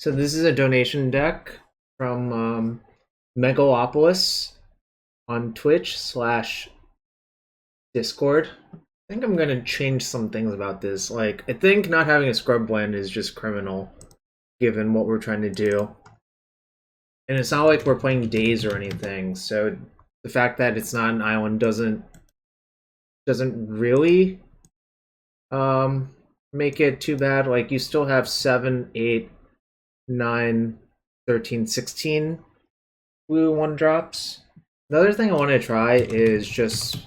So this is a donation deck from Megalopolis on Twitch/Discord. I think I'm gonna change some things about this. Like, I think not having a scrub blend is just criminal, given what we're trying to do. And it's not like we're playing Days or anything, so the fact that it's not an island doesn't really make it too bad. Like, you still have 7, 8, 9, 13, 16 blue 1-drops. Another thing I want to try is just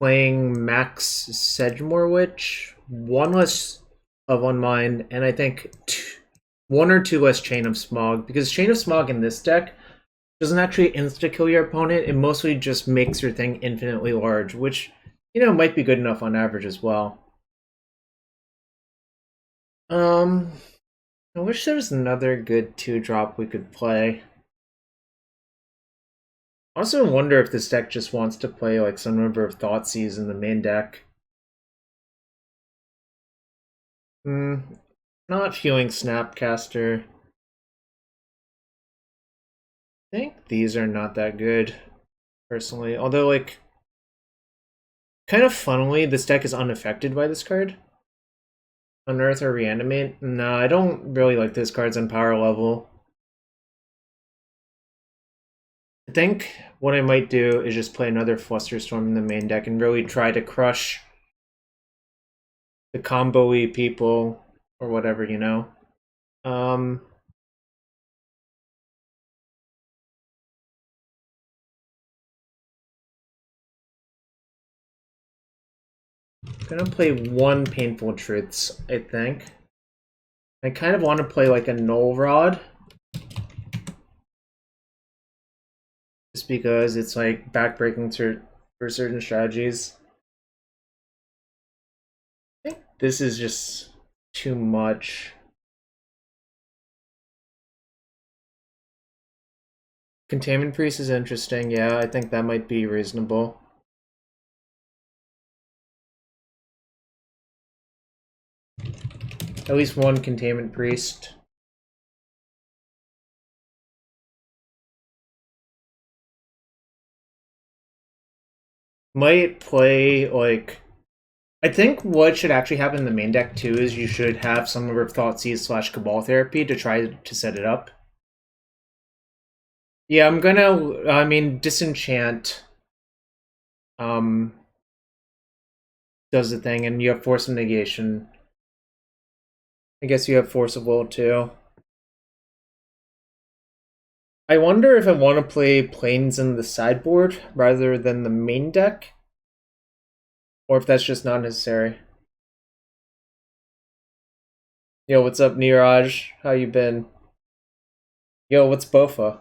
playing Max Sedgemoor Witch, 1 less of Unmind, and I think 1 or 2 less Chain of Smog, because Chain of Smog in this deck doesn't actually insta-kill your opponent, it mostly just makes your thing infinitely large, which, you know, might be good enough on average as well. I wish there was another good 2-drop we could play. I also wonder if this deck just wants to play like some number of Thoughtseize in the main deck. Not feeling Snapcaster. I think these are not that good, personally. Although, like, kind of funnily, this deck is unaffected by this card. Unearth or Reanimate? No, I don't really like this card's on power level. I think what I might do is just play another Flusterstorm in the main deck and really try to crush the combo-y people or whatever, you know. I'm gonna play 1 Painful Truths, I think. I kind of want to play like a Null Rod. Just because it's like backbreaking for certain strategies. I think this is just too much. Containment Priest is interesting, yeah, I think that might be reasonable. At least 1 Containment Priest. Might play, like... I think what should actually happen in the main deck, too, is you should have some of our Thoughtseize/Cabal Therapy to try to set it up. Yeah, I'm gonna, Disenchant does the thing, and you have Force of Negation. I guess you have Force of Will, too. I wonder if I want to play Plains in the sideboard rather than the main deck, or if that's just not necessary. Yo, what's up, Niraj? How you been? Yo, what's Bofa?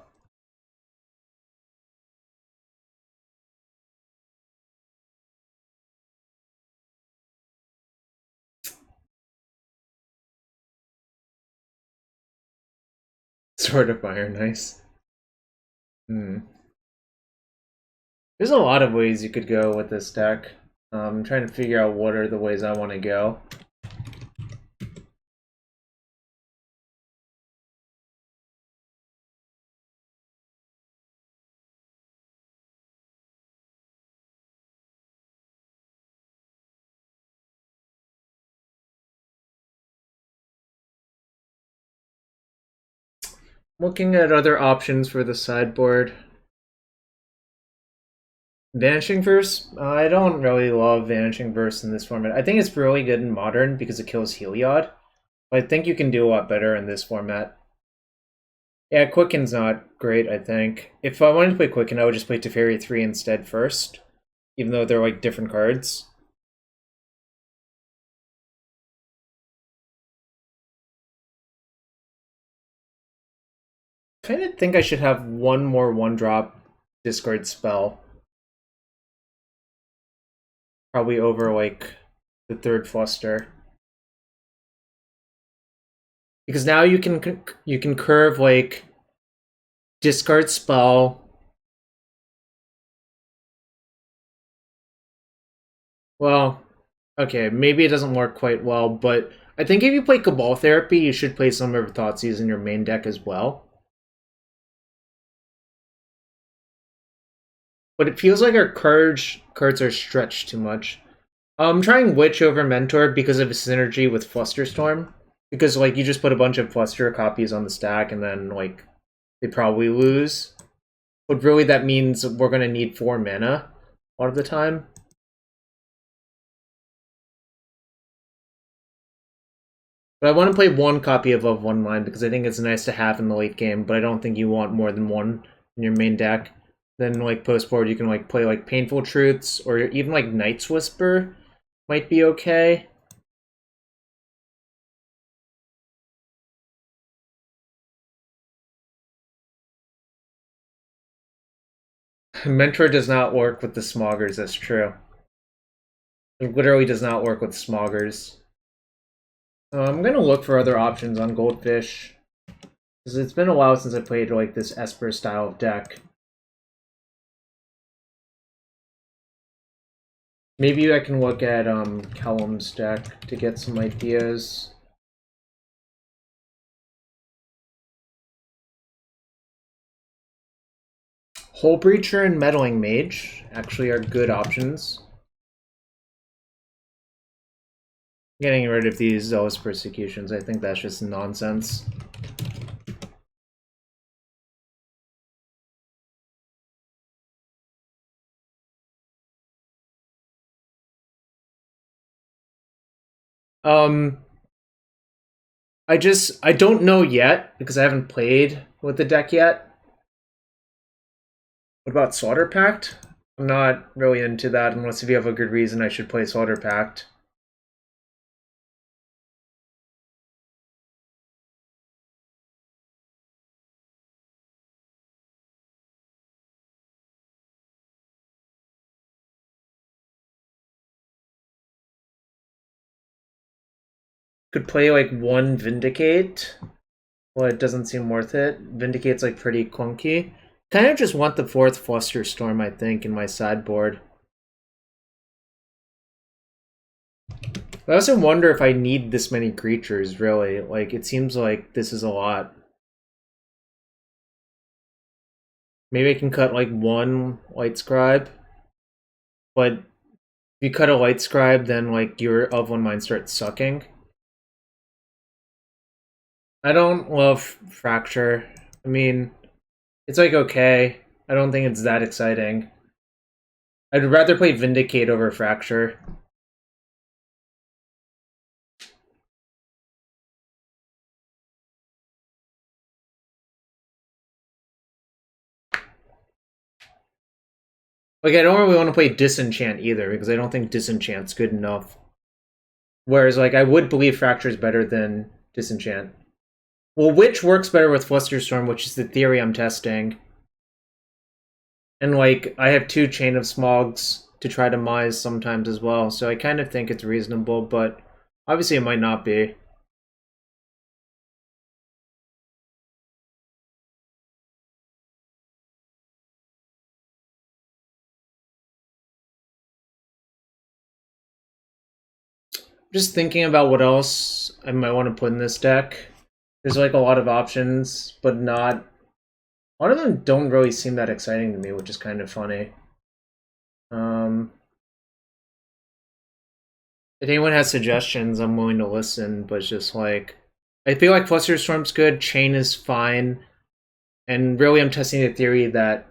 Sword of Fire, nice. There's a lot of ways you could go with this deck. I'm trying to figure out what are the ways I want to go. Looking at other options for the sideboard. Vanishing Verse? I don't really love Vanishing Verse in this format. I think it's really good in Modern because it kills Heliod. But I think you can do a lot better in this format. Yeah, Quicken's not great, I think. If I wanted to play Quicken, I would just play Teferi 3 instead first. Even though they're like different cards. I kind of think I should have 1 more 1-drop discard spell. Probably over like the 3rd Fluster. Because now you can curve like discard spell. Well, okay, maybe it doesn't work quite well, but I think if you play Cabal Therapy, you should play some of Thoughtseize in your main deck as well. But it feels like our cards are stretched too much. I'm trying Witch over Mentor because of its synergy with Flusterstorm. Because, like, you just put a bunch of Fluster copies on the stack and then, like, they probably lose. But really that means we're going to need 4 mana a lot of the time. But I want to play 1 copy of 1 Line because I think it's nice to have in the late game, but I don't think you want more than 1 in your main deck. Then, like, post-board, you can, like, play, like, Painful Truths, or even, like, Night's Whisper might be okay. Mentor does not work with the Smoggers, that's true. It literally does not work with Smoggers. I'm gonna look for other options on Goldfish. Because it's been a while since I played, like, this Esper style of deck. Maybe I can look at Kellum's deck to get some ideas. Hole Breacher and Meddling Mage actually are good options. Getting rid of these Zealous Persecutions, I think that's just nonsense. I don't know yet, because I haven't played with the deck yet. What about Slaughter Pact? I'm not really into that unless if you have a good reason I should play Slaughter Pact. Could play like 1 Vindicate. Well, it doesn't seem worth it. Vindicate's like pretty clunky. Kind of just want the 4th Flusterstorm, I think, in my sideboard. I also wonder if I need this many creatures, really. Like, it seems like this is a lot. Maybe I can cut, like, 1 Light Scribe. But if you cut a Light Scribe, then, like, your of 1 Mind starts sucking. I don't love Fracture. I mean, it's, like, okay. I don't think it's that exciting. I'd rather play Vindicate over Fracture. Like, I don't really want to play Disenchant either, because I don't think Disenchant's good enough. Whereas, like, I would believe Fracture is better than Disenchant. Well, which works better with Flusterstorm, which is the theory I'm testing. And, like, I have 2 Chain of Smogs to try to Mize sometimes as well, so I kind of think it's reasonable, but obviously it might not be. Just thinking about what else I might want to put in this deck. There's, like, a lot of options, but not... A lot of them don't really seem that exciting to me, which is kind of funny. If anyone has suggestions, I'm willing to listen, but it's just like... I feel like Flusterstorm's good, Chain is fine, and really I'm testing the theory that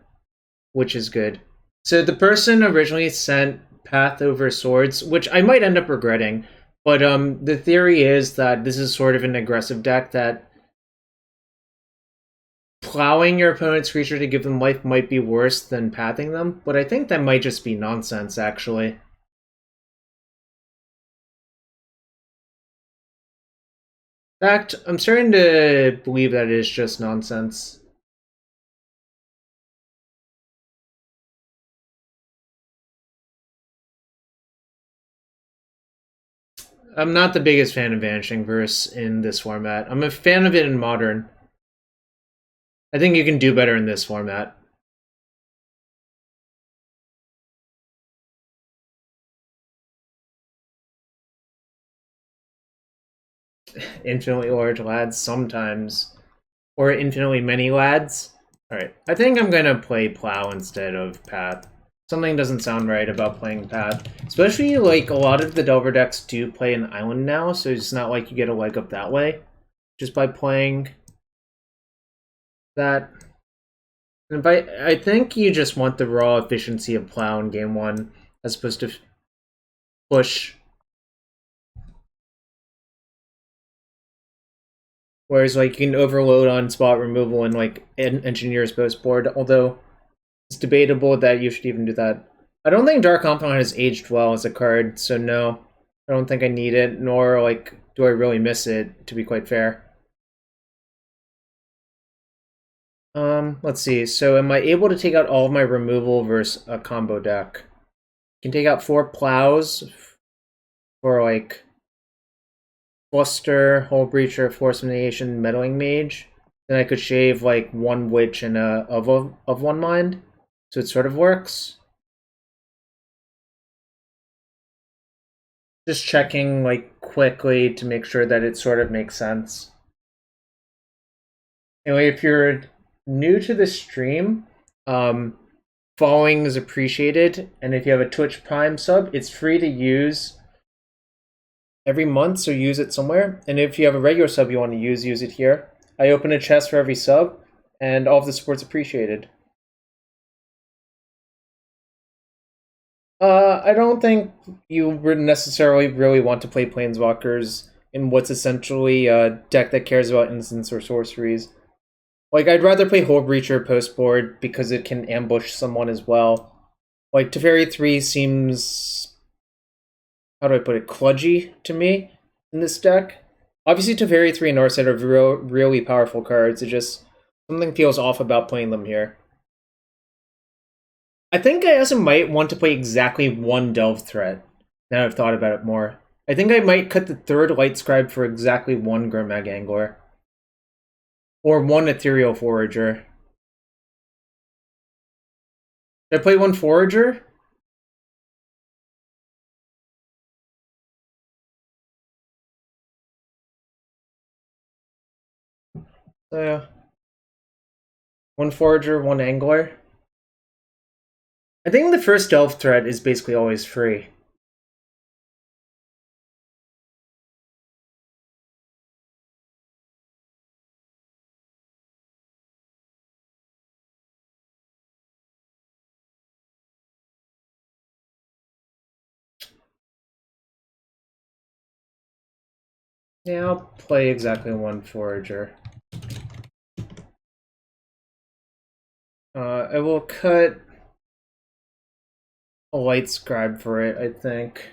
which is good. So the person originally sent Path over Swords, which I might end up regretting, but the theory is that this is sort of an aggressive deck that plowing your opponent's creature to give them life might be worse than pathing them, but I think that might just be nonsense, actually. In fact, I'm starting to believe that it is just nonsense. I'm not the biggest fan of Vanishing Verse in this format. I'm a fan of it in Modern. I think you can do better in this format. infinitely large lads sometimes. Or infinitely many lads. Alright, I think I'm gonna play Plow instead of Path. Something doesn't sound right about playing Path. Especially, like, a lot of the Delver decks do play an island now, so it's not like you get a leg up that way. Just by playing that. And I think you just want the raw efficiency of Plow in game 1, as opposed to push. Whereas, like, you can overload on spot removal and, like, Engineer's Post board, although it's debatable that you should even do that. I don't think Dark Compound has aged well as a card, so no. I don't think I need it, nor, like, do I really miss it, to be quite fair. Let's see. So am I able to take out all of my removal versus a combo deck? I can take out 4 Plows for, like, Fluster, Hull Breacher, Force of Negation, Meddling Mage. Then I could shave, like, 1 Witch and a of 1 Mind. So it sort of works. Just checking, like, quickly to make sure that it sort of makes sense. Anyway, if you're new to the stream, following is appreciated, and if you have a Twitch Prime sub, it's free to use every month, so use it somewhere. And if you have a regular sub you want to use it here. I open a chest for every sub, and all of the support's appreciated. I don't think you would necessarily really want to play Planeswalkers in what's essentially a deck that cares about instants or sorceries. Like, I'd rather play Hull Breacher post board because it can ambush someone as well. Like, Teferi 3 seems, how do I put it, kludgy to me in this deck. Obviously, Teferi 3 and Narset are really powerful cards. It just, something feels off about playing them here. I think I also might want to play exactly 1 Delve threat, now I've thought about it more. I think I might cut the 3rd Light Scribe for exactly 1 Gurmag Angler. Or 1 Ethereal Forager. Should I play 1 Forager? Yeah. 1 Forager, 1 Angler. I think the first Delve threat is basically always free. Yeah, I'll play exactly 1 Forager. I will cut a Light Scribe for it, I think.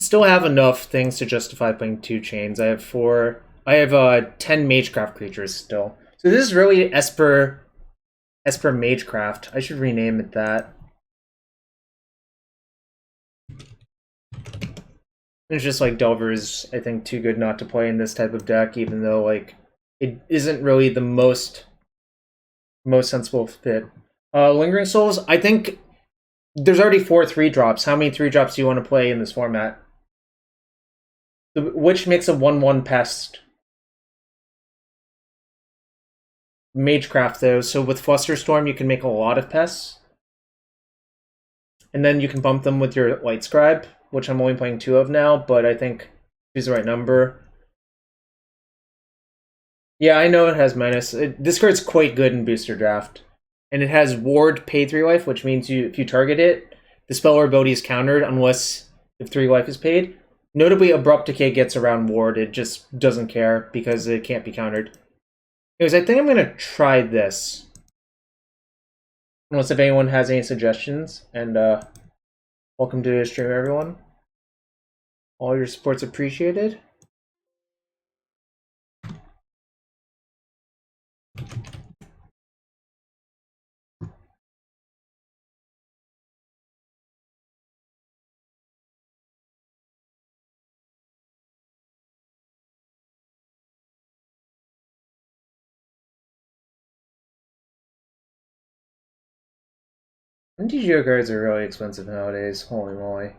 Still have enough things to justify playing 2 chains. I have 10 Magecraft creatures still. So this is really Esper Magecraft. I should rename it that. It's just like Delver's, I think, too good not to play in this type of deck, even though, like, it isn't really the most sensible fit. Lingering Souls, I think there's already 4 3-drops. How many 3-drops do you want to play in this format? Which makes a 1/1 pest. Magecraft, though, so with Flusterstorm, you can make a lot of pests. And then you can bump them with your Light Scribe, which I'm only playing 2 of now, but I think 2's the right number. Yeah, I know it has minus. This card's quite good in Booster Draft. And it has Ward, pay 3 life, which means if you target it, the spell or ability is countered unless if 3 life is paid. Notably, Abrupt Decay gets around Ward. It just doesn't care because it can't be countered. Anyways, I think I'm going to try this. Unless if anyone has any suggestions. And welcome to the stream, everyone. All your support's appreciated. MTGO cards are really expensive nowadays, holy moly.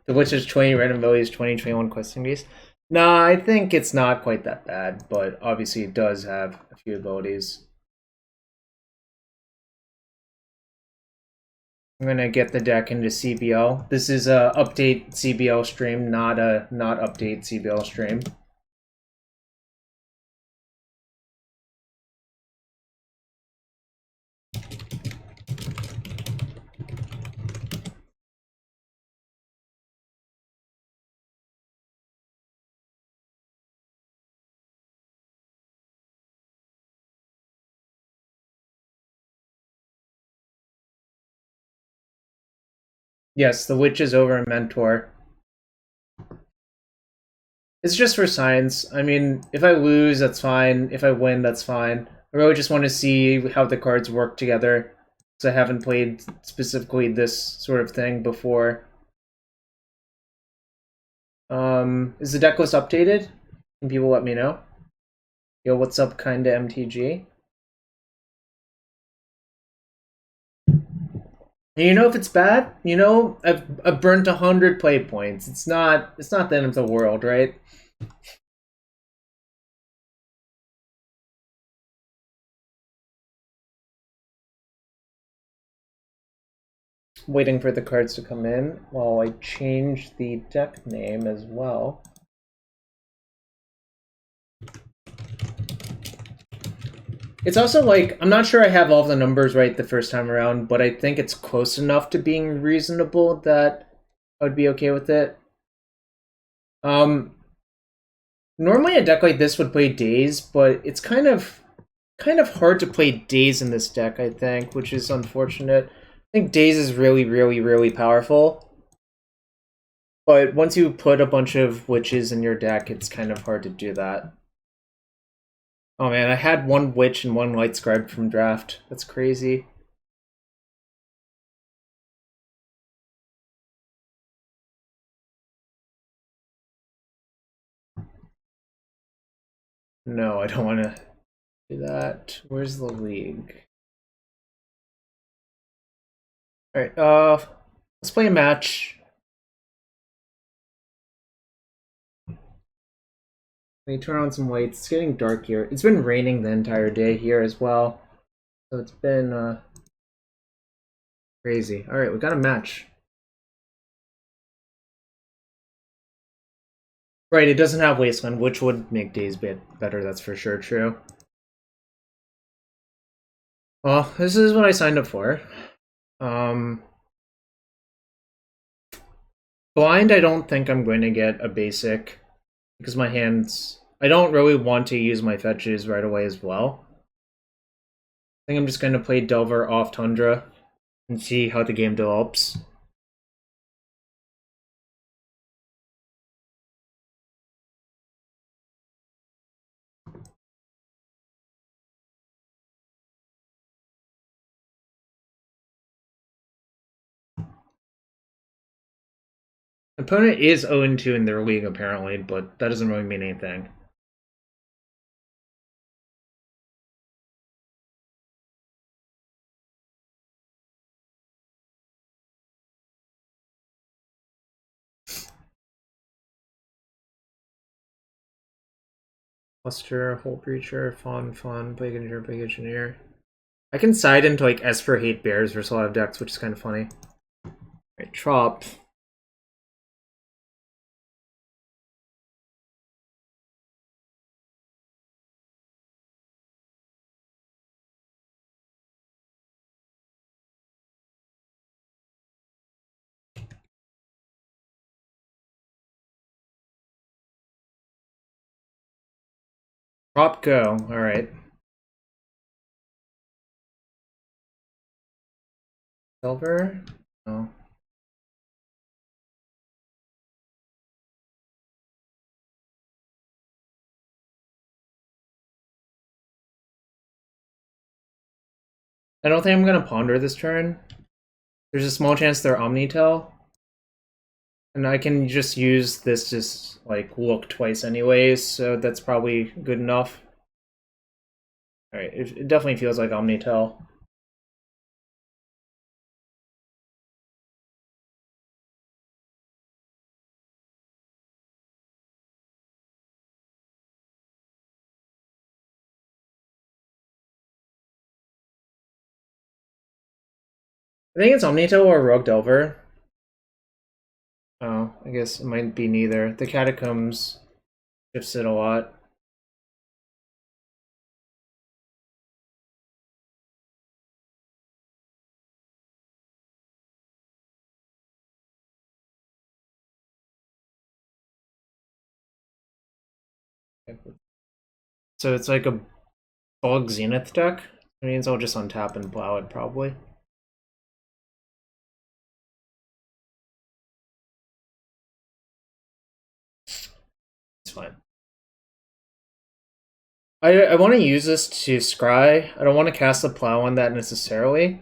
The Witch's 20 random abilities, 2021 questing beast. Nah, I think it's not quite that bad, but obviously it does have a few abilities. I'm gonna get the deck into CBL. This is a update CBL stream, not update CBL stream. Yes, the Witch is over in Mentor. It's just for science. I mean, if I lose, that's fine. If I win, that's fine. I really just want to see how the cards work together, because I haven't played specifically this sort of thing before. Is the deck list updated? Can people let me know? Yo, what's up, kinda MTG? And you know if it's bad? You know, I've burnt 100 play points. It's not the end of the world, right? Waiting for the cards to come in while I change the deck name as well. It's also like, I'm not sure I have all the numbers right the first time around, but I think it's close enough to being reasonable that I would be okay with it. Normally a deck like this would play Daze, but it's kind of hard to play Daze in this deck, I think, which is unfortunate. I think Daze is really, really, really powerful. But once you put a bunch of witches in your deck, it's kind of hard to do that. Oh man, I had one witch and one light scribe from draft. That's crazy. No, I don't want to do that. Where's the league? Alright, let's play a match. Let me turn on some lights. It's getting dark here. It's been raining the entire day here as well. So it's been crazy. Alright, we got a match. Right, it doesn't have Wasteland, which would make days better, that's for sure true. Well, this is what I signed up for. Blind, I don't think I'm going to get a basic, because my hands... I don't really want to use my fetches right away as well. I think I'm just going to play Delver off Tundra and see how the game develops. Opponent is 0-2 in their league, apparently, but that doesn't really mean anything. Cluster, Hole Breacher, Fawn, Big Engineer. I can side into like Esper Hate Bears versus a lot of decks, which is kind of funny. Alright, Trop. Trop go. Alright. Silver? No. I don't think I'm gonna ponder this turn. There's a small chance they're Omnitel. And I can just use this to like look twice anyways, so that's probably good enough. Alright, it definitely feels like Omnitel. I think it's Omnitel or Rogue Delver. Oh, I guess it might be neither. The Catacombs shifts it a lot. So it's like a Bug Zenith deck. It means I'll just untap and plow it probably. It's fine. I want to use this to scry. I don't want to cast the plow on that necessarily.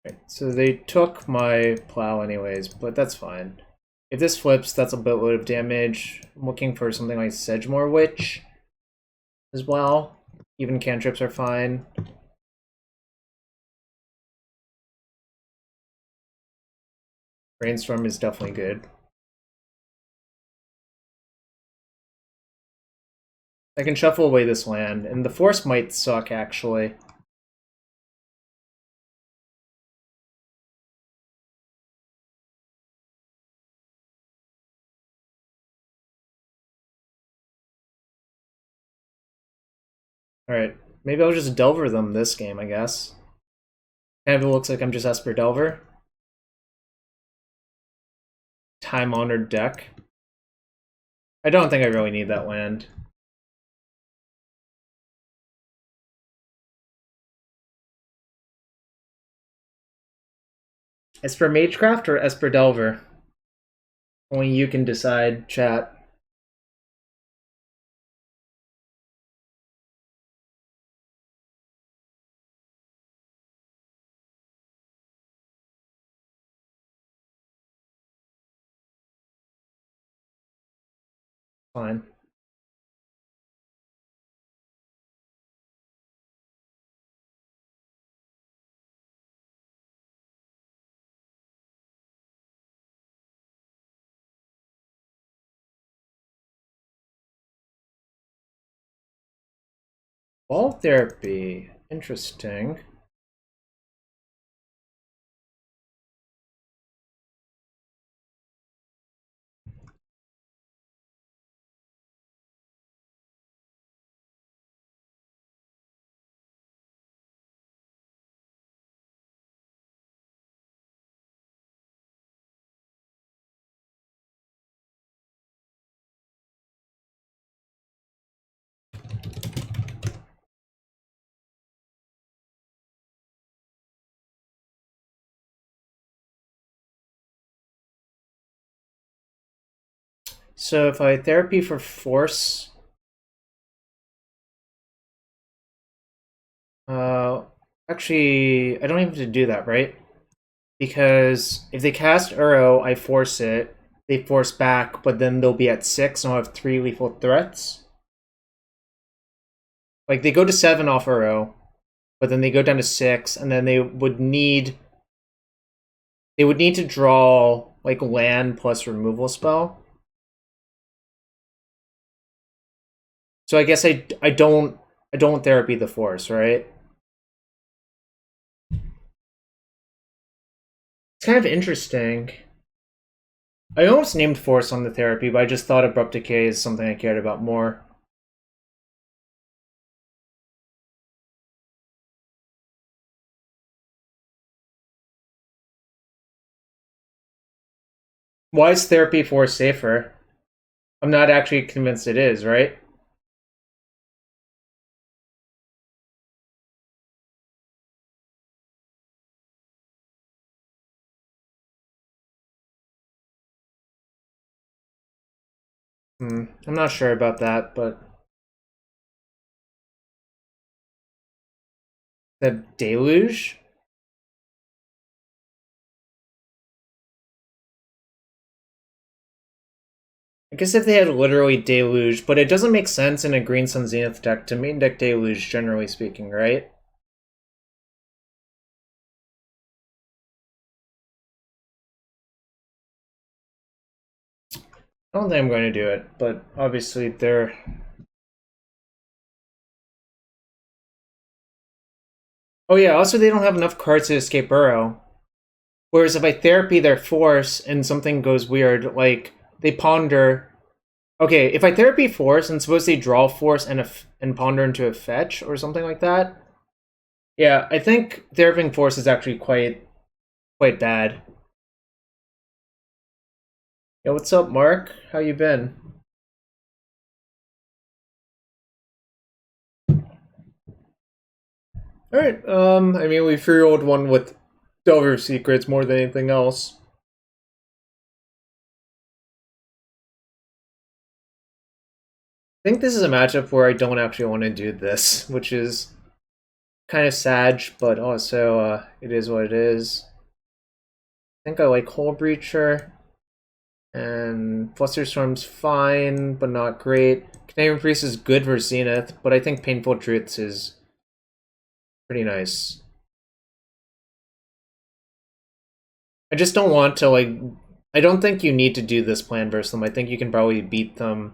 Right, so they took my plow anyways, but that's fine. If this flips, that's a boatload of damage. I'm looking for something like Sedgemoor Witch as well. Even cantrips are fine. Brainstorm is definitely good. I can shuffle away this land, and the force might suck actually. Alright, maybe I'll just Delver them this game, I guess. Kind of looks like I'm just Esper Delver. Time-honored deck. I don't think I really need that land. Esper Magecraft or Esper Delver? Only you can decide, chat. Fine. Ball therapy. Interesting. So if I therapy for force, actually, I don't even have to do that, right? Because if they cast Uro, I force it. They force back, but then they'll be at 6 and I'll have 3 lethal threats. Like, they go to 7 off Uro, but then they go down to 6, and then they would need to draw, like, land plus removal spell. So I guess I don't therapy the force, right? It's kind of interesting. I almost named force on the therapy, but I just thought abrupt decay is something I cared about more. Why is therapy force safer? I'm not actually convinced it is, right? I'm not sure about that, but the deluge? I guess if they had literally Deluge, but it doesn't make sense in a Green Sun Zenith deck to main deck Deluge, generally speaking, right? I don't think I'm going to do it, but obviously they're... Oh yeah, also they don't have enough cards to escape Burrow. Whereas if I therapy their force and something goes weird, like they ponder... Okay, if I therapy force and suppose they draw force and ponder into a fetch or something like that, yeah, I think therapying force is actually quite bad. Yeah, what's up, Mark? How you been? Alright, I mean, we 3-year-old one with Delver Secrets more than anything else. I think this is a matchup where I don't actually want to do this, which is kind of sad, but also, it is what it is. I think I like Hull Breacher, and Flusterstorm's fine, but not great. Canadian Priest is good for Zenith, but I think Painful Truths is pretty nice. I just don't want to, like... I don't think you need to do this plan versus them. I think you can probably beat them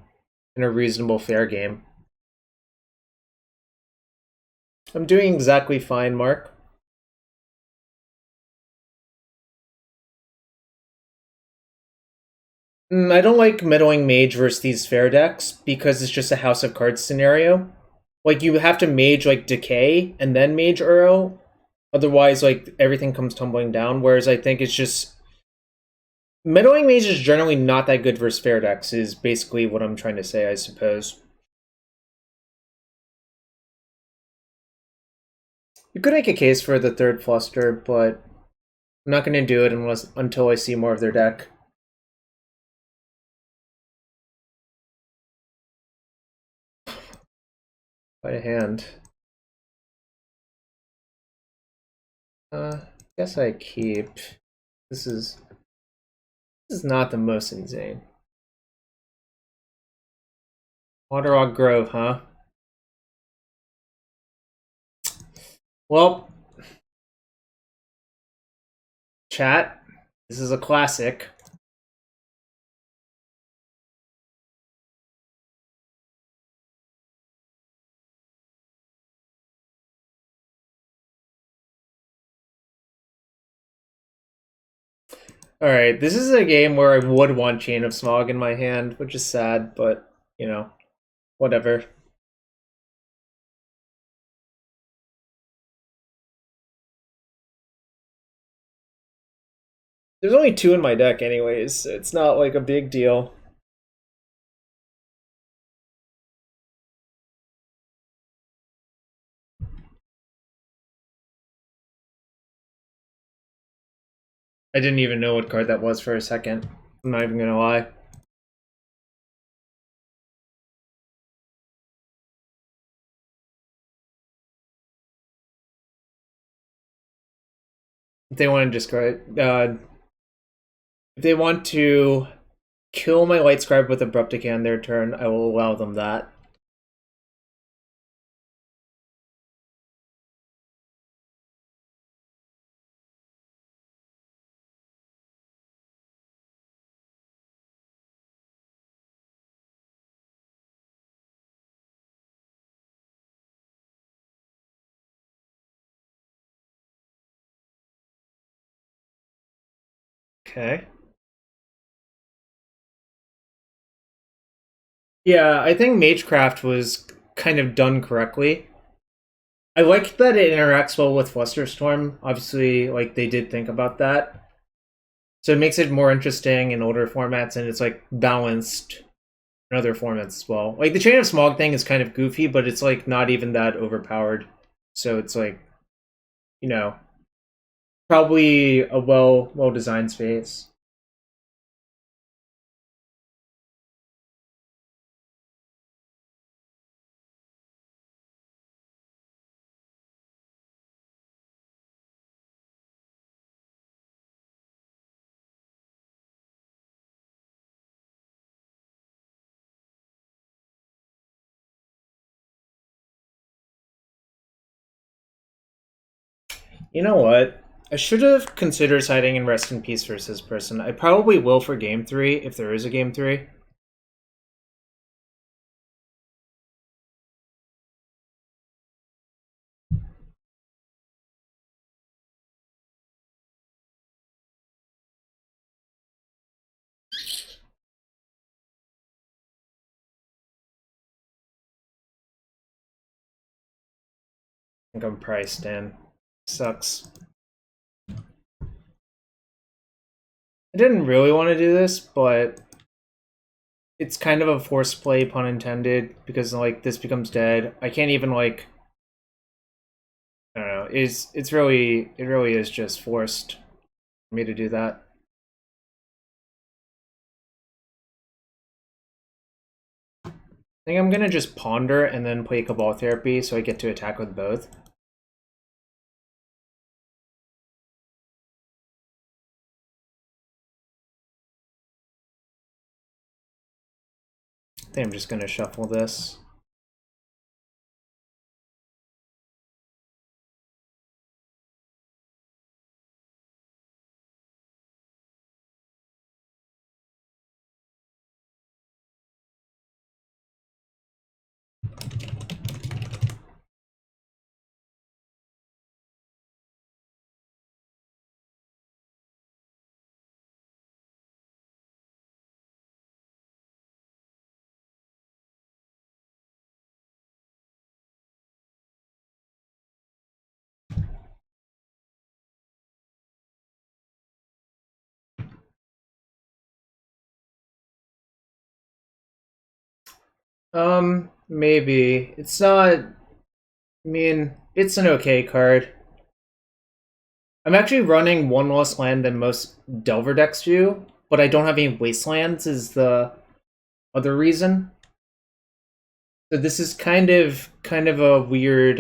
in a reasonable, fair game. I'm doing exactly fine, Mark. I don't like meddling mage versus these fair decks because it's just a House of Cards scenario. Like, you have to mage, like, Decay and then mage Uro. Otherwise, like, everything comes tumbling down. Whereas I think it's just... Meddling mage is generally not that good versus fair decks, is basically what I'm trying to say, I suppose. You could make a case for the third Fluster, but I'm not going to do it until I see more of their deck. Quite a hand. Guess I keep. This is not the most insane. Waterlog Grove, huh? Well, chat, this is a classic. Alright, this is a game where I would want Chain of Smog in my hand, which is sad, but, you know, whatever. There's only 2 in my deck anyways, so it's not like a big deal. I didn't even know what card that was for a second. I'm not even gonna lie. If they want to describe, if they want to kill my Light Scribe with Abrupt Decay on their turn, I will allow them that. Okay. Yeah, I think Magecraft was kind of done correctly. I like that it interacts well with Flusterstorm. Obviously, like, they did think about that. So it makes it more interesting in older formats, and it's, like, balanced in other formats as well. Like, the Chain of Smog thing is kind of goofy, but it's, like, not even that overpowered. So it's, like, you know, probably a well-designed space. You know what? I should have considered siding in Rest in Peace versus this person. I probably will for Game 3, if there is a Game 3. I think I'm priced in. Sucks. I didn't really want to do this, but it's kind of a forced play, pun intended, because like this becomes dead. I can't even like I don't know. It really is just forced for me to do that. I think I'm gonna just ponder and then play Cabal Therapy so I get to attack with both. I think I'm just gonna shuffle this. Maybe. It's not. I mean, it's an okay card. I'm actually running one less land than most Delver decks do, but I don't have any Wastelands, is the other reason. So this is kind of a weird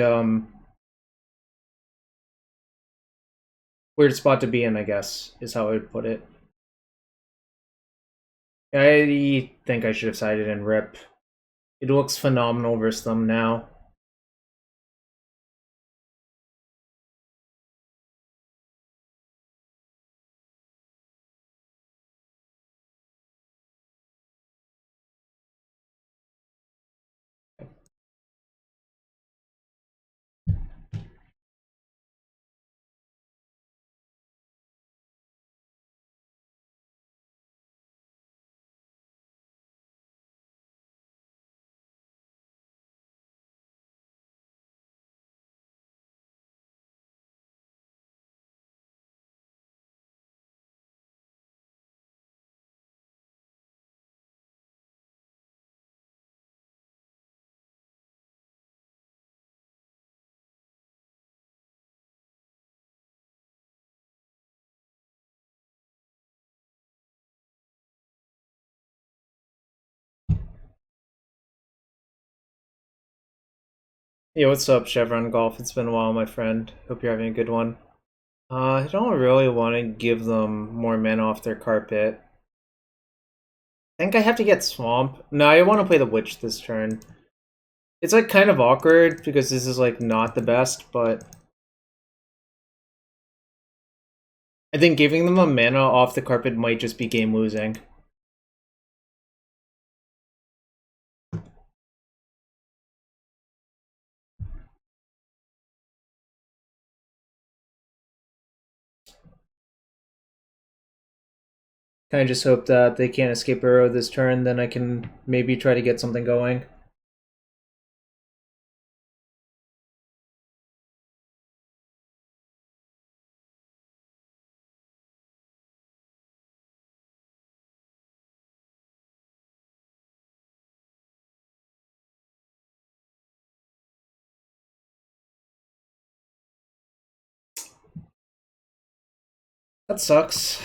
spot to be in, I guess, is how I would put it. I think I should have sided in Rip. It looks phenomenal versus them now. Yeah, what's up, Chevron Golf? It's been a while, my friend. Hope you're having a good one. I don't really want to give them more mana off their carpet. I think I have to get Swamp. No, I want to play the Witch this turn. It's like kind of awkward because this is like not the best, but I think giving them a mana off the carpet might just be game losing. Kind of just hope that they can't escape Arrow this turn, then I can maybe try to get something going. That sucks.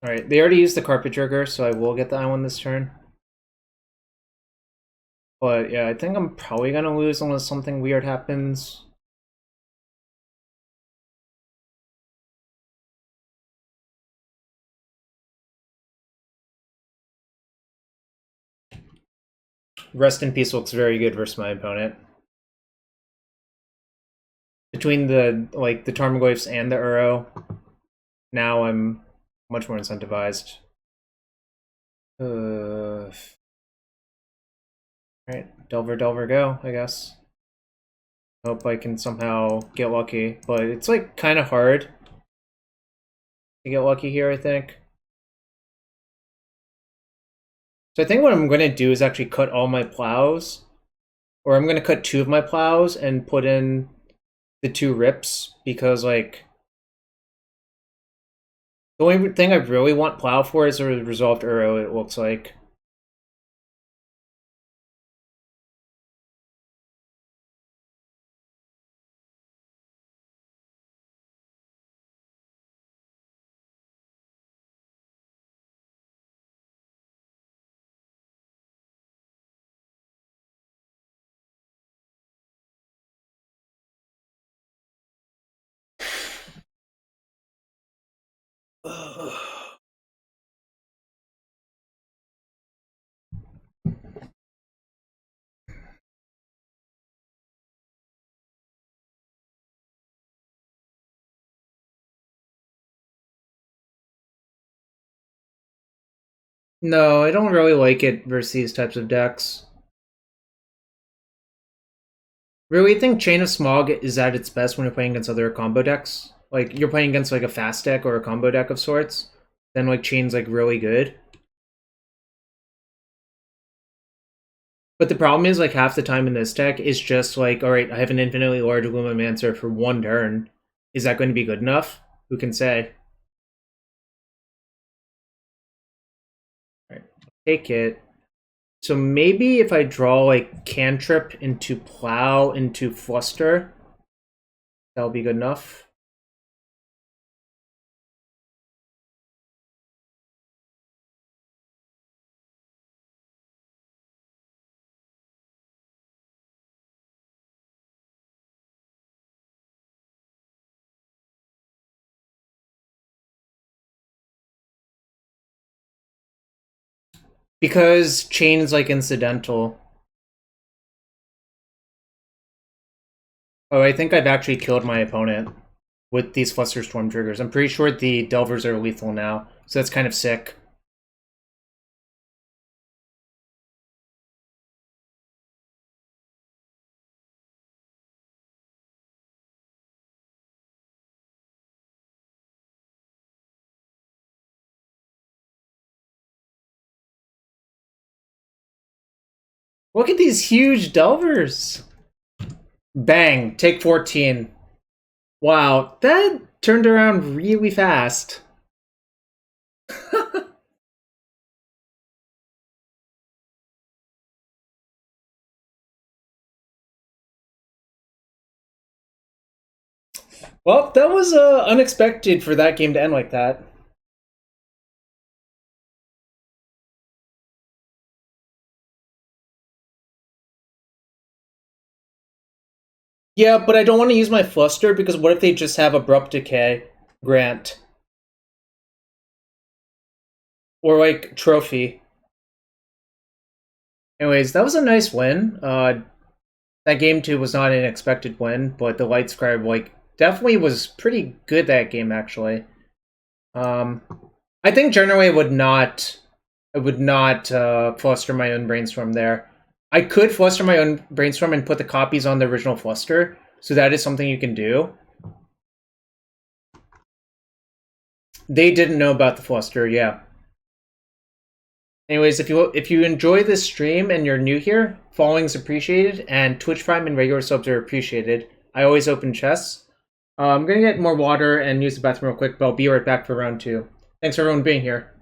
Alright, they already used the Carpet Trigger, so I will get the island this turn. But yeah, I think I'm probably gonna lose unless something weird happens. Rest in Peace looks very good versus my opponent. Between the the Tarmogoyfs and the Uro, now I'm much more incentivized. Alright, Delver, go, I guess. Hope I can somehow get lucky, but it's like kind of hard to get lucky here, I think. So I think what I'm going to do is actually cut all my plows, or I'm going to cut 2 of my plows and put in the 2 rips, because like the only thing I really want plow for is a resolved Uro, it looks like. No, I don't really like it versus these types of decks. Really think Chain of Smog is at its best when you're playing against other combo decks. Like, you're playing against like a fast deck or a combo deck of sorts, then like Chain's like really good. But the problem is, like, half the time in this deck, it's just like, alright, I have an infinitely large Lumimancer for 1 turn. Is that going to be good enough? Who can say? Alright, take it. So maybe if I draw, like, Cantrip into Plow into Fluster, that'll be good enough. Because Chain is, like, incidental. Oh, I think I've actually killed my opponent with these Fluster Storm triggers. I'm pretty sure the Delvers are lethal now, so that's kind of sick. Look at these huge Delvers! Bang! Take 14. Wow, that turned around really fast. Well, that was unexpected for that game to end like that. Yeah, but I don't want to use my Fluster because what if they just have Abrupt Decay, Grant, or like Trophy? Anyways, that was a nice win. That game 2 was not an expected win, but the Light Scribe like definitely was pretty good that game actually. I think generally I would not fluster my own brainstorm there. I could fluster my own brainstorm and put the copies on the original fluster, so that is something you can do. They didn't know about the fluster, yeah. Anyways, if you enjoy this stream and you're new here, following is appreciated, and Twitch Prime and regular subs are appreciated. I always open chests. I'm gonna get more water and use the bathroom real quick, but I'll be right back for round 2. Thanks for everyone being here.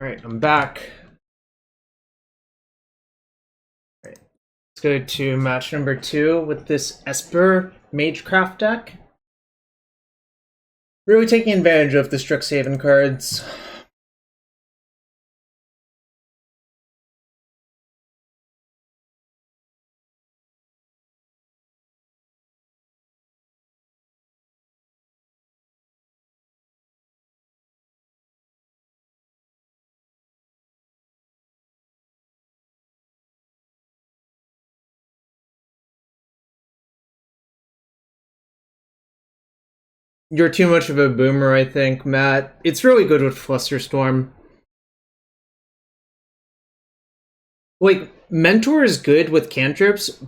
Alright, I'm back. Alright, let's go to match number 2 with this Esper Magecraft deck. Really taking advantage of the Strixhaven cards. You're too much of a boomer, I think, Matt. It's really good with Flusterstorm. Like, Mentor is good with cantrips,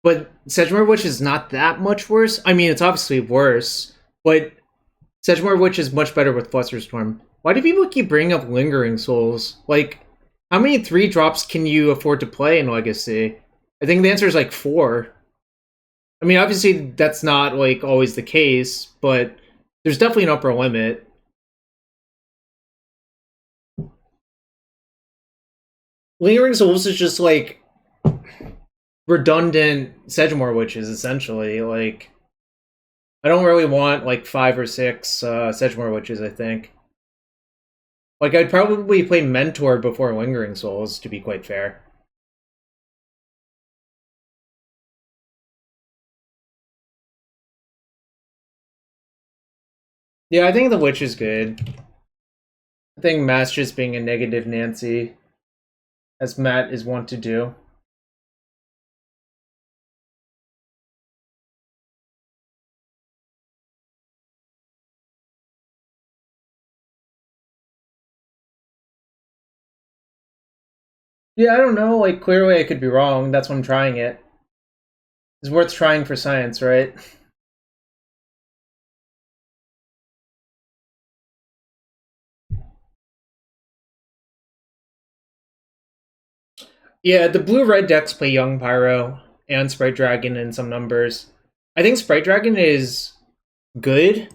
but Sedgemoor Witch is not that much worse. I mean, it's obviously worse, but Sedgemoor Witch is much better with Flusterstorm. Why do people keep bringing up Lingering Souls? Like, how many 3-drops can you afford to play in Legacy? I think the answer is like 4. I mean, obviously that's not like always the case, but there's definitely an upper limit. Lingering Souls is just like redundant Sedgemoor Witches, essentially. Like, I don't really want like 5 or 6 Sedgemoor Witches, I think. Like, I'd probably play Mentor before Lingering Souls, to be quite fair. Yeah, I think the Witch is good. I think Matt's just being a negative Nancy, as Matt is wont to do. Yeah, I don't know. Like, clearly I could be wrong. That's why I'm trying it. It's worth trying for science, right? Yeah, the blue-red decks play Young Pyro and Sprite Dragon in some numbers. I think Sprite Dragon is good.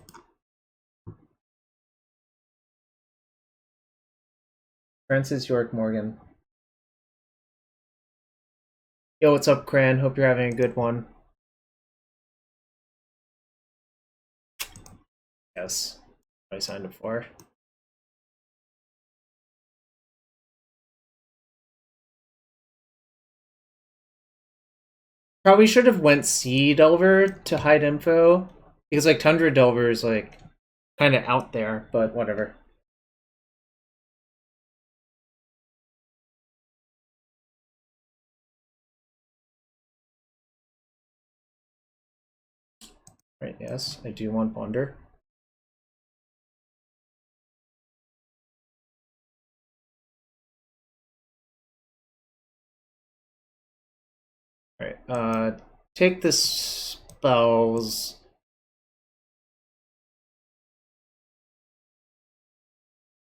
Francis York Morgan. Yo, what's up, Cran? Hope you're having a good one. Yes, I signed up for. Probably should have went Sea Delver to hide info, because like Tundra Delver is like kind of out there, but whatever. Right, yes, I do want Ponder. Alright, take the spells.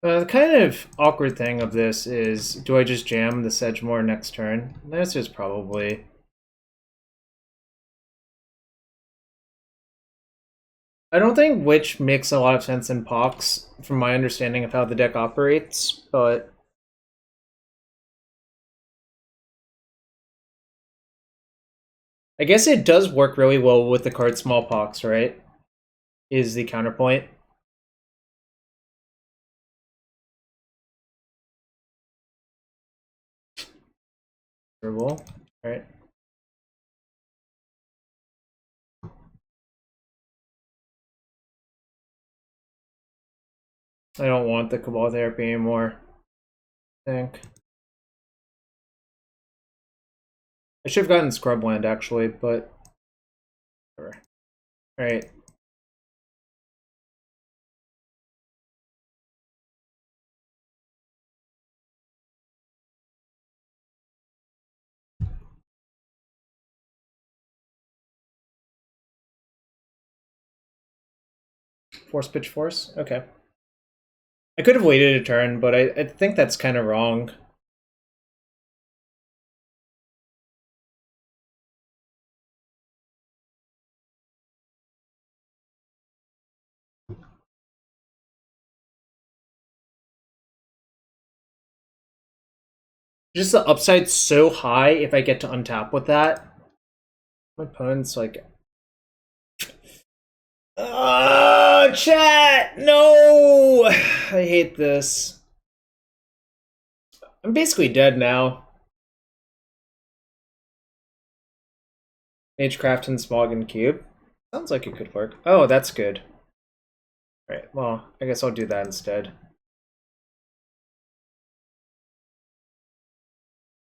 The kind of awkward thing of this is, do I just jam the Sedgemoor next turn? The answer is probably. I don't think Witch makes a lot of sense in Pox, from my understanding of how the deck operates, but I guess it does work really well with the card Smallpox, right? Is the counterpoint. All right. I don't want the Cabal Therapy anymore, I think. I should have gotten Scrubland, actually, but whatever. Alright. Force Pitch Force? Okay. I could have waited a turn, but I think that's kind of wrong. Just the upside's so high if I get to untap with that. My opponent's like... chat! No! I hate this. I'm basically dead now. Magecraft and Smog and Cube. Sounds like it could work. Oh, that's good. Right, well, I guess I'll do that instead.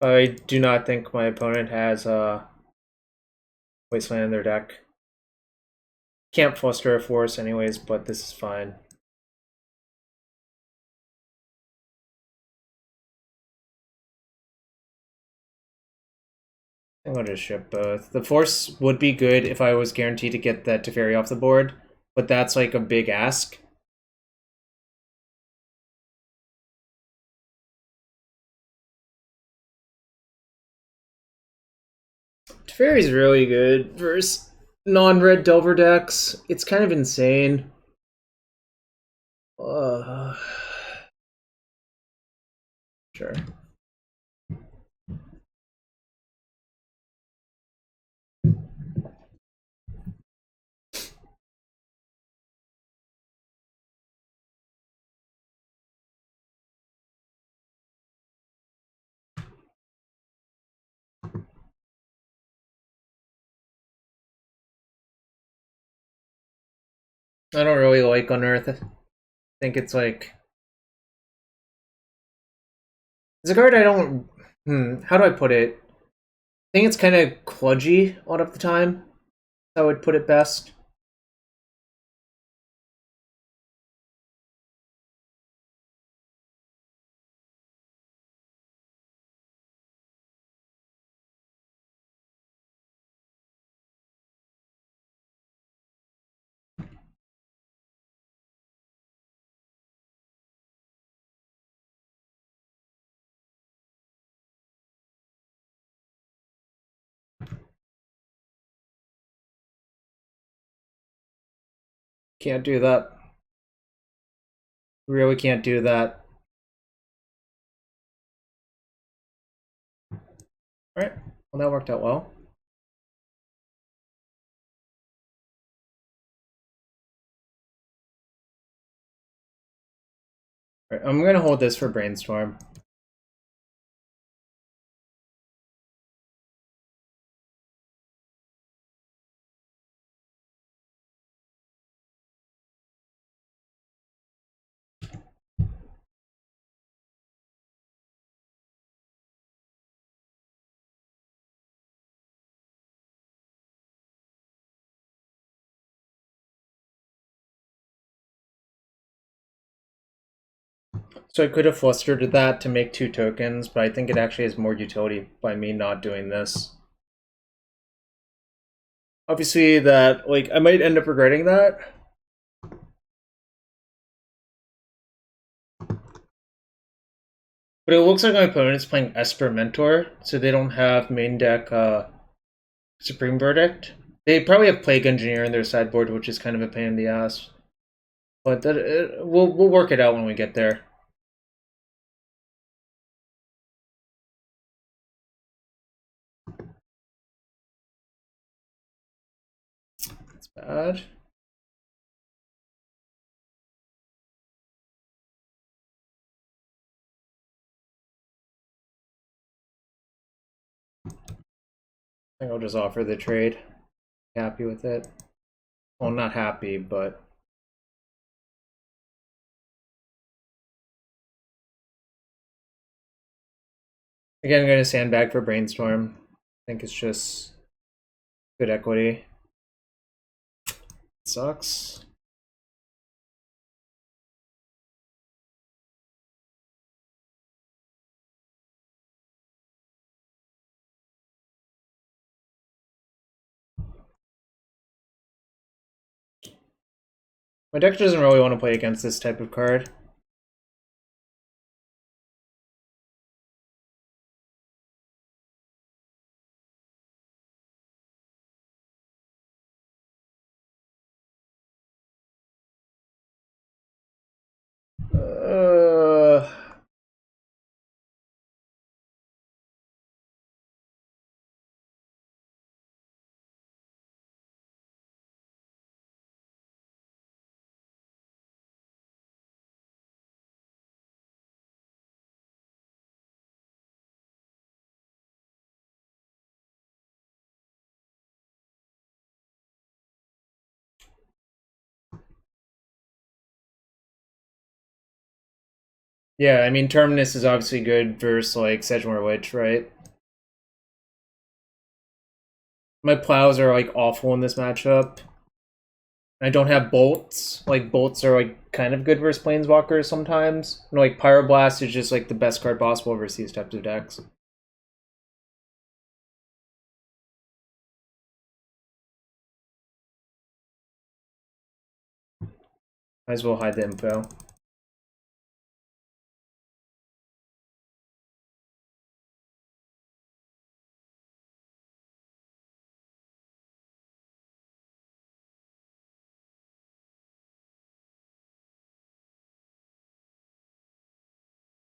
I do not think my opponent has Wasteland in their deck. Can't foster a force anyways, but this is fine. I'm going to ship both. The force would be good if I was guaranteed to get that Teferi off the board, but that's like a big ask. Teferi's really good versus non-red Delver decks. It's kind of insane. Sure. I don't really like Unearth. I think it's like... It's a card I don't... how do I put it? I think it's kind of kludgy a lot of the time. I would put it best. Can't do that. Really can't do that. Alright, well that worked out well. Alright, I'm gonna hold this for Brainstorm. So I could have flustered that to make 2 tokens, but I think it actually has more utility by me not doing this. Obviously that, like, I might end up regretting that. But it looks like my opponent's playing Esper Mentor, so they don't have main deck Supreme Verdict. They probably have Plague Engineer in their sideboard, which is kind of a pain in the ass. But we'll work it out when we get there. It's bad. I think I'll just offer the trade. Happy with it. Well, not happy, but... Again, I'm going to sandbag for Brainstorm. I think it's just good equity. It sucks. My deck doesn't really want to play against this type of card. Yeah, I mean, Terminus is obviously good versus, like, Sedgemoor Witch, right? My plows are, like, awful in this matchup. I don't have bolts. Like, bolts are, like, kind of good versus Planeswalkers sometimes. And, like, Pyroblast is just, like, the best card possible versus these types of decks. Might as well hide the info.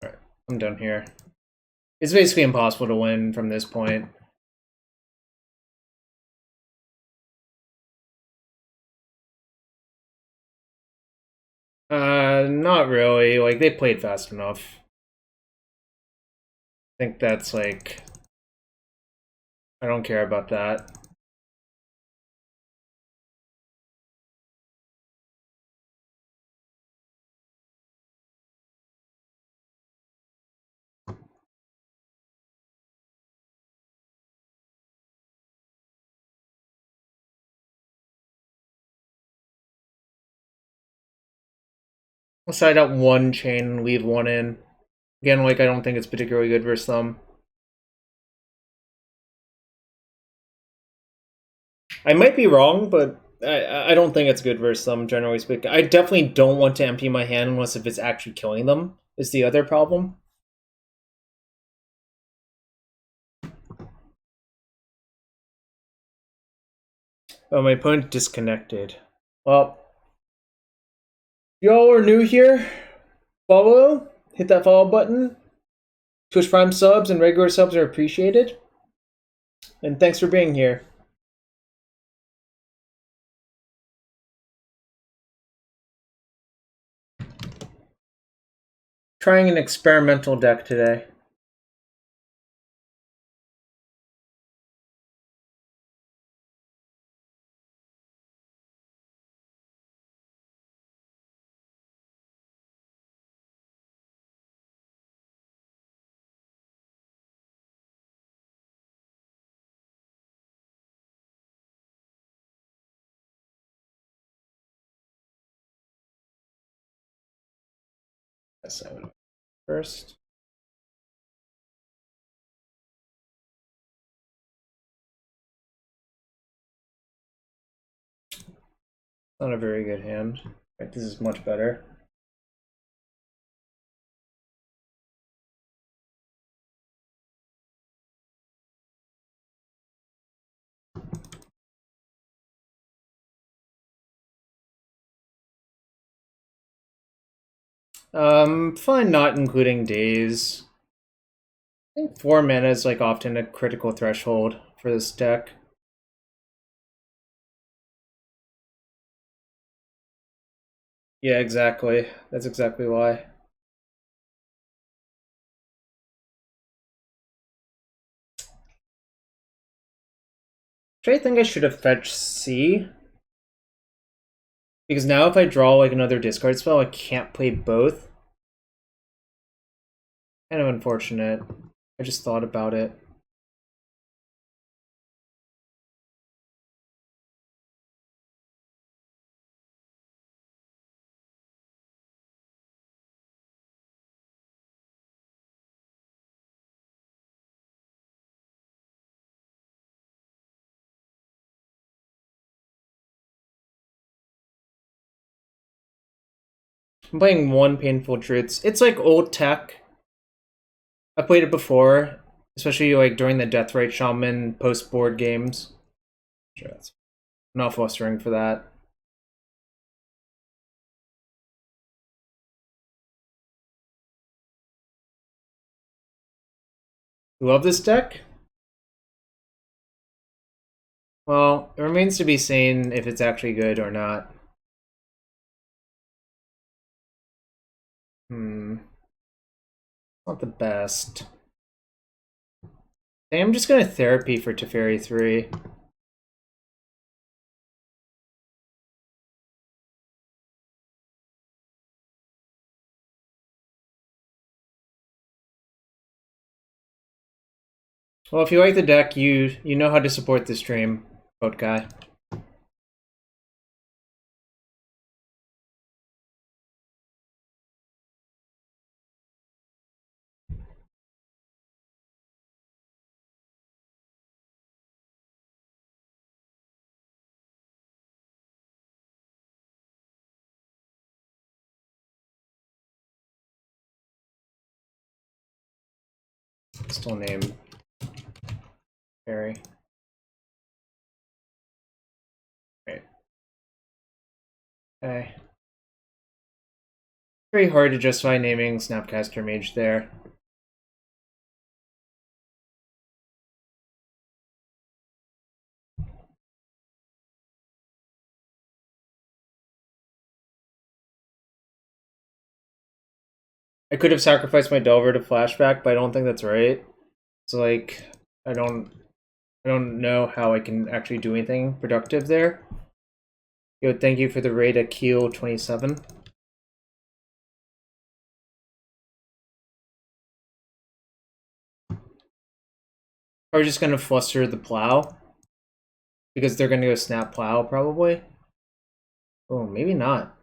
Alright, I'm done here. It's basically impossible to win from this point. Not really. Like, they played fast enough. I think that's, like... I don't care about that. I'll side out one chain and leave one in. Again, like, I don't think it's particularly good versus them. I might be wrong, but I don't think it's good versus them, generally speaking. I definitely don't want to empty my hand unless if it's actually killing them, is the other problem. Oh, my opponent disconnected. Well, y'all are new here. Follow, hit that follow button. Twitch Prime subs and regular subs are appreciated. And thanks for being here. Trying an experimental deck today. First. Not a very good hand. Right, this is much better. Fine not including days. I think 4 mana is like often a critical threshold for this deck. Yeah, exactly. That's exactly why. Actually, I think I should have fetched C. Because now if I draw like another discard spell, I can't play both. Kind of unfortunate. I just thought about it. I'm playing one Painful Truths. It's like old tech. I played it before, especially like during the Deathrite Shaman post-board games. Sure, I'm not flustering for that. You love this deck? Well, it remains to be seen if it's actually good or not. Not the best. I think I'm just gonna Therapy for Teferi 3. Well, if you like the deck, you know how to support the stream, boat guy. Still name Barry. Right. Okay. Very hard to justify naming Snapcaster Mage there. I could have sacrificed my Delver to flashback, but I don't think that's right. So like, I don't know how I can actually do anything productive there. Yo, thank you for the raid at Keel 27. We're just gonna fluster the plow. Because they're gonna go snap plow, probably. Oh, maybe not.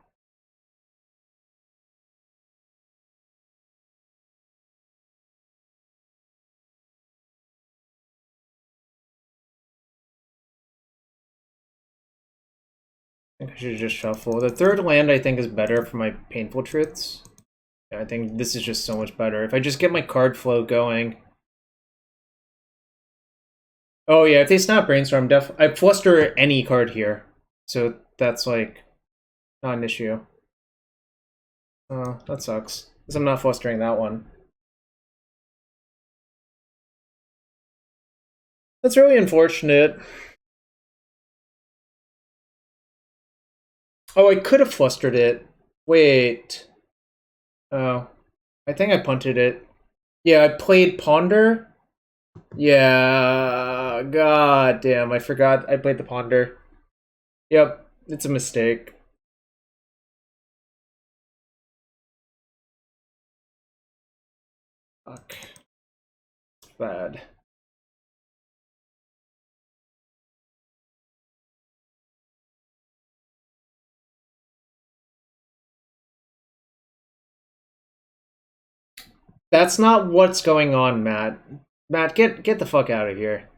I think I should just shuffle. The third land, I think, is better for my Painful Truths. Yeah, I think this is just so much better. If I just get my card flow going... Oh yeah, if they snap Brainstorm, I fluster any card here. So that's, like, not an issue. Oh, that sucks. Because I'm not flustering that one. That's really unfortunate. Oh, I could have flustered it. Wait. Oh. I think I punted it. Yeah, I played Ponder. Yeah, god damn, I forgot I played the Ponder. Yep, it's a mistake. Fuck. Bad. That's not what's going on, Matt. Matt, get the fuck out of here.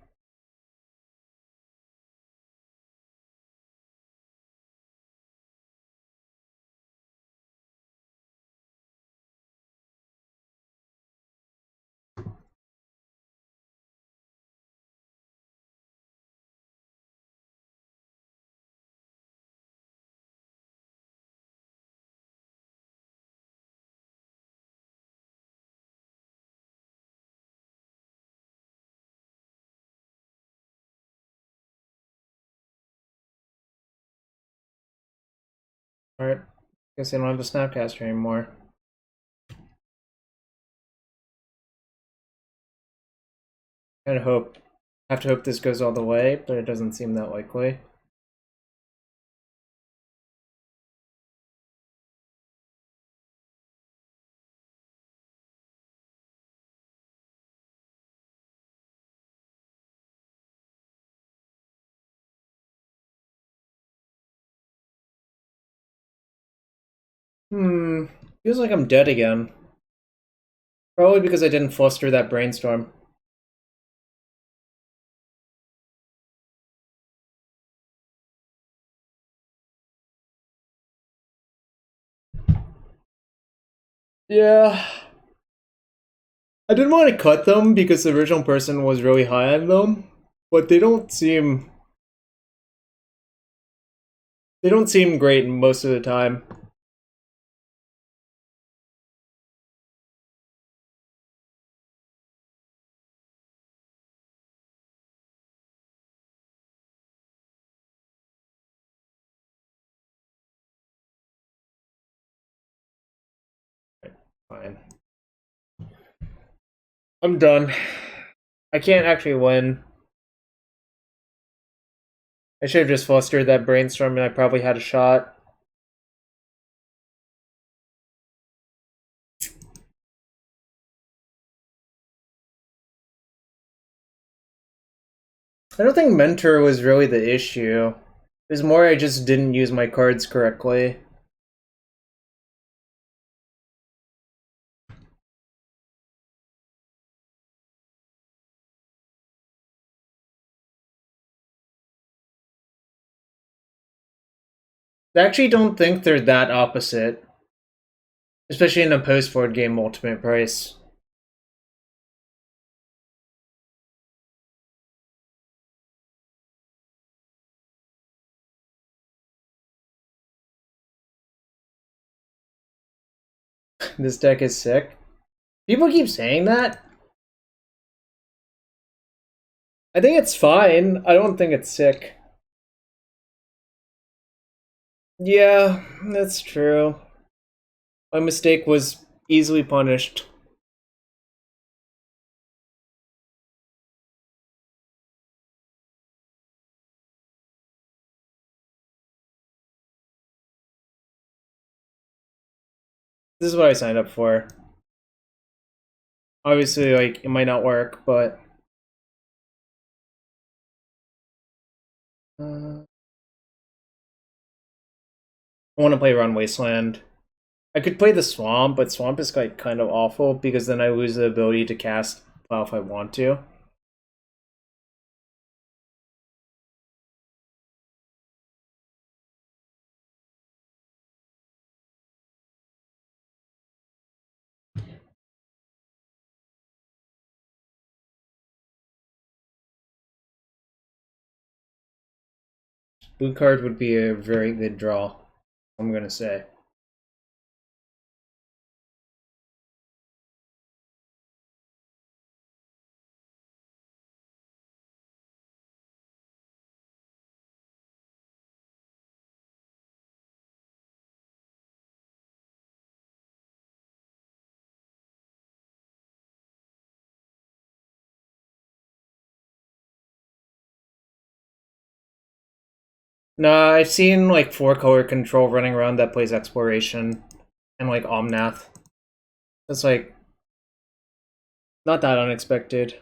Alright. Guess I don't have a Snapcaster anymore. Kinda hope. Have to hope this goes all the way, but it doesn't seem that likely. Feels like I'm dead again. Probably because I didn't fluster that Brainstorm. Yeah. I didn't want to cut them because the original person was really high on them, but they don't seem great most of the time. Fine. I'm done. I can't actually win. I should have just flustered that Brainstorm and I probably had a shot. I don't think Mentor was really the issue. It was more I just didn't use my cards correctly. I actually don't think they're that opposite. Especially in a post-board game ultimate price. This deck is sick. People keep saying that. I think it's fine. I don't think it's sick. Yeah, that's true. My mistake was easily punished. This is what I signed up for. Obviously, like, it might not work, but... I want to play Run Wasteland. I could play the Swamp, but Swamp is like kind of awful because then I lose the ability to cast Plow if I want to. Blue card would be a very good draw, I'm gonna say. Nah, I've seen like 4-color control running around that plays Exploration and like Omnath. That's like not that unexpected.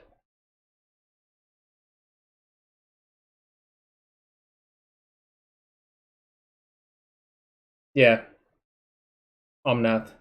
Yeah, Omnath.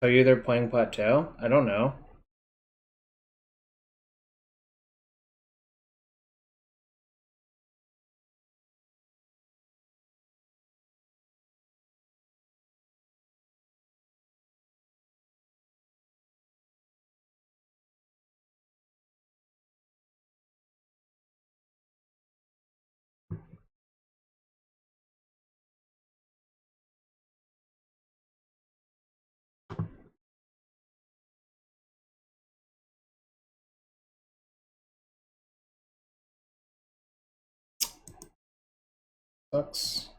Are you either playing Plateau? I don't know. Sucks.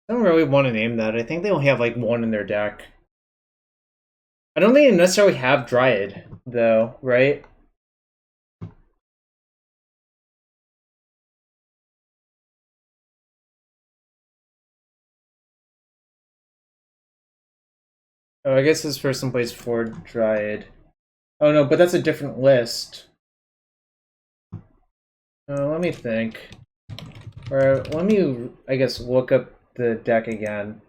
I don't really want to name that. I think they only have like one in their deck. I don't think they necessarily have Dryad, though, right? Oh, I guess this person plays 4 Dryad. Oh no, but that's a different list. Let me think. Or let me, I guess, look up the deck again.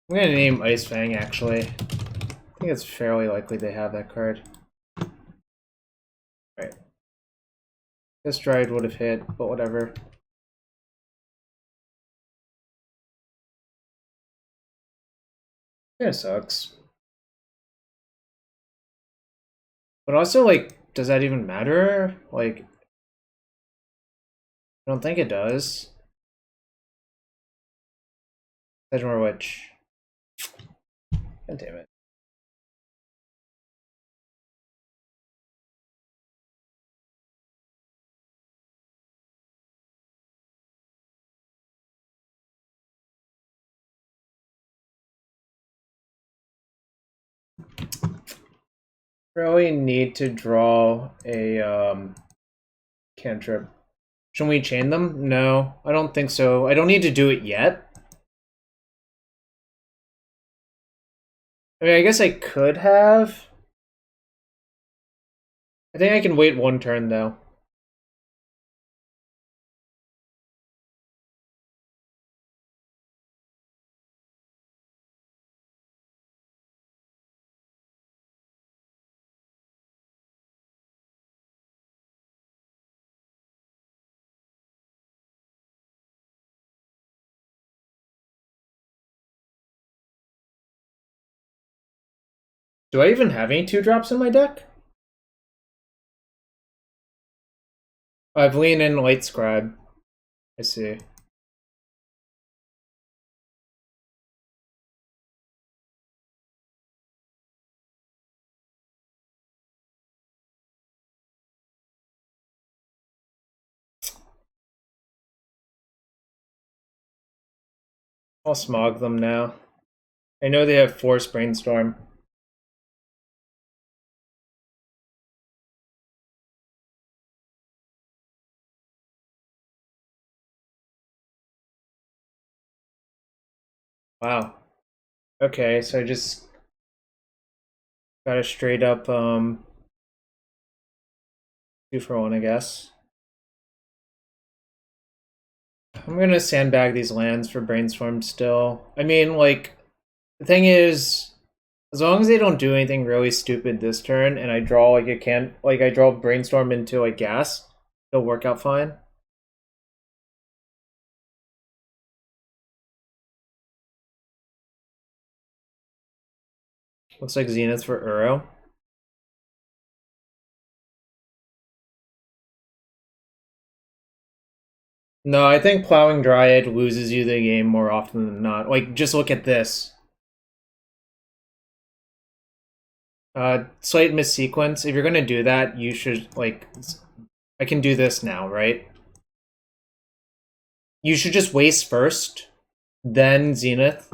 I'm gonna name Ice Fang, actually. I think it's fairly likely they have that card. Right. This Stride would have hit, but whatever. Yeah, it sucks. But also, like, does that even matter? Like, I don't think it does. Sedgemoor Witch. God damn it. Really need to draw a cantrip. Should we chain them? No, I don't think so. I don't need to do it yet. I mean, I guess I could have. I think I can wait one turn, though. Do I even have any 2-drops in my deck? I've leaned in Light Scribe. I see. I'll smog them now. I know they have Force Brainstorm. Wow. Okay, so I just got a straight up 2-for-1, I guess. I'm gonna sandbag these lands for Brainstorm still. I mean, like, the thing is, as long as they don't do anything really stupid this turn, and I draw like I draw Brainstorm into like gas, it'll work out fine. Looks like Zenith for Uro. No, I think Plowing Dryad loses you the game more often than not. Like, just look at this. Slight missequence. If you're gonna do that, you should, like, I can do this now, right? You should just waste first, then Zenith.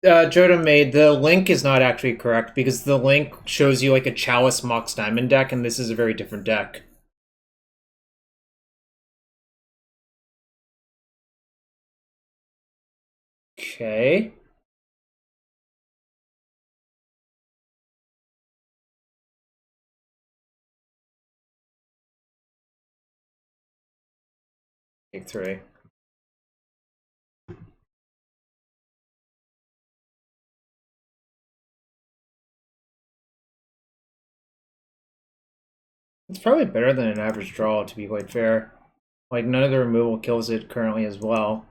Joda made the link is not actually correct because the link shows you like a Chalice Mox Diamond deck, and this is a very different deck. Okay. Take 3. It's probably better than an average draw, to be quite fair. Like, none of the removal kills it currently as well.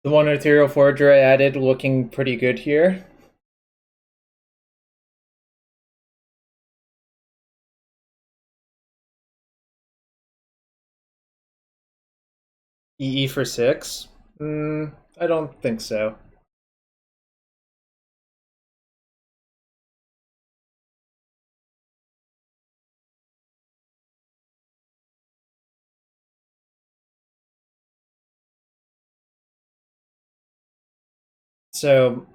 The one Ethereal Forager I added looking pretty good here. EE for 6? I don't think so. So,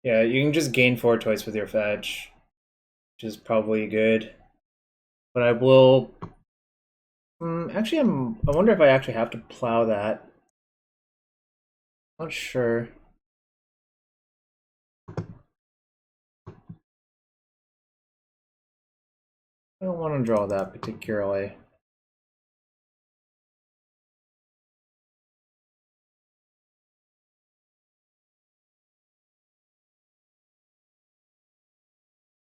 yeah, you can just gain 4 twice with your fetch, which is probably good. But I will... actually, I wonder if I actually have to plow that. Not sure. I don't want to draw that particularly.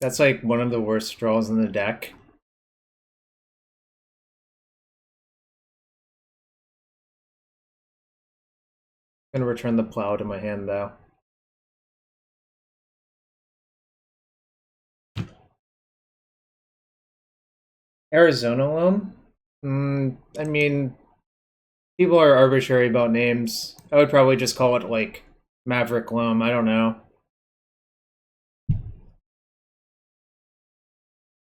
That's like one of the worst draws in the deck. I'm gonna return the plow to my hand though. Arizona loam? I mean, people are arbitrary about names. I would probably just call it like Maverick loam. I don't know.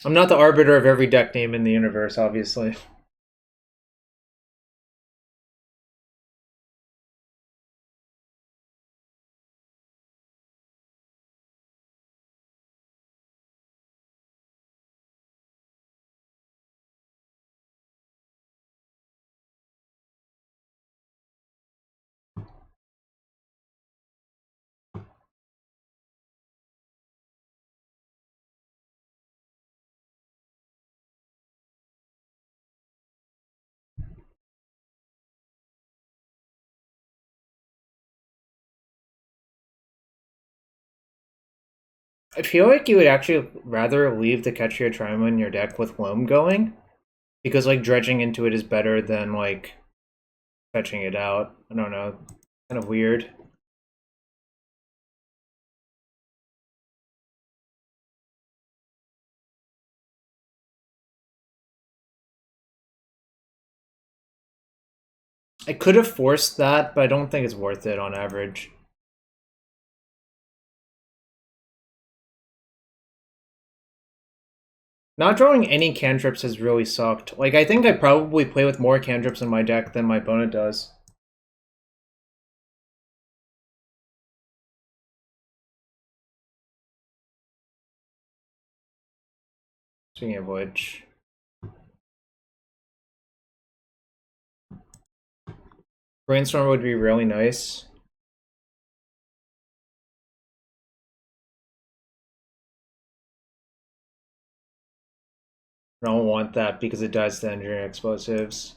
I'm not the arbiter of every deck name in the universe, obviously. I feel like you would actually rather leave the Catch Your Triumph in your deck with loam going, because like dredging into it is better than like fetching it out. I don't know. Kind of weird. I could have forced that, but I don't think it's worth it on average. Not drawing any cantrips has really sucked. Like, I think I probably play with more cantrips in my deck than my opponent does. Speaking of which... Brainstorm would be really nice. I don't want that because it dies to engineering explosives.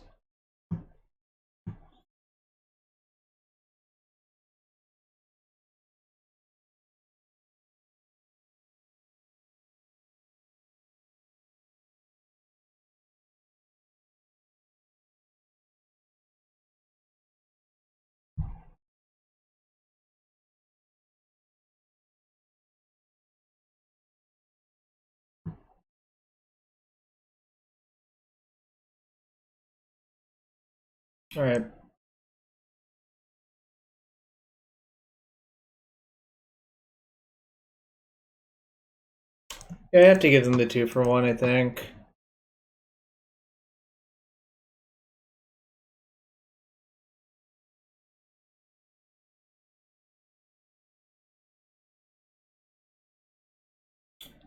Alright. Yeah, I have to give them the 2-for-1, I think.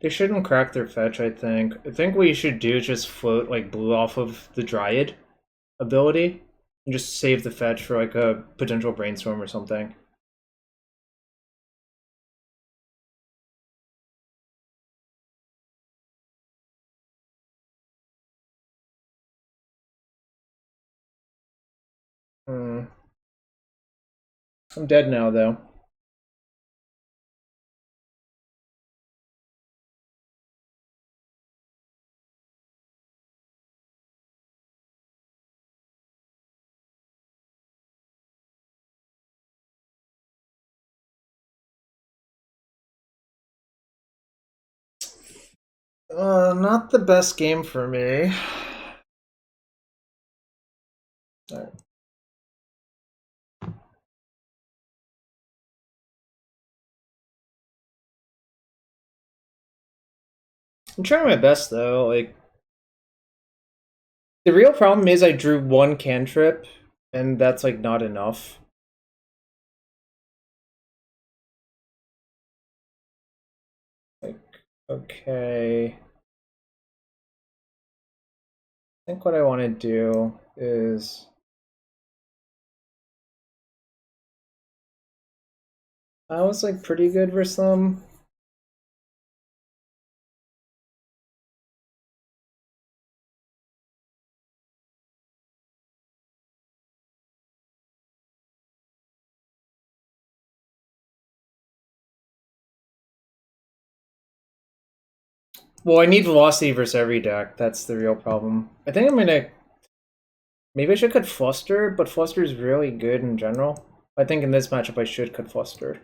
They shouldn't crack their fetch, I think. I think what you should do is just float like blue off of the Dryad ability and just save the fetch for like a potential brainstorm or something. Hmm. I'm dead now, though. Not the best game for me. Alright. I'm trying my best though. Like, the real problem is I drew one cantrip, and that's like not enough. Like, okay. I think what I want to do is I was like pretty good for some. Well, I need velocity versus every deck. That's the real problem. I think I'm gonna. Maybe I should cut Fluster, but Fluster is really good in general. I think in this matchup I should cut Fluster.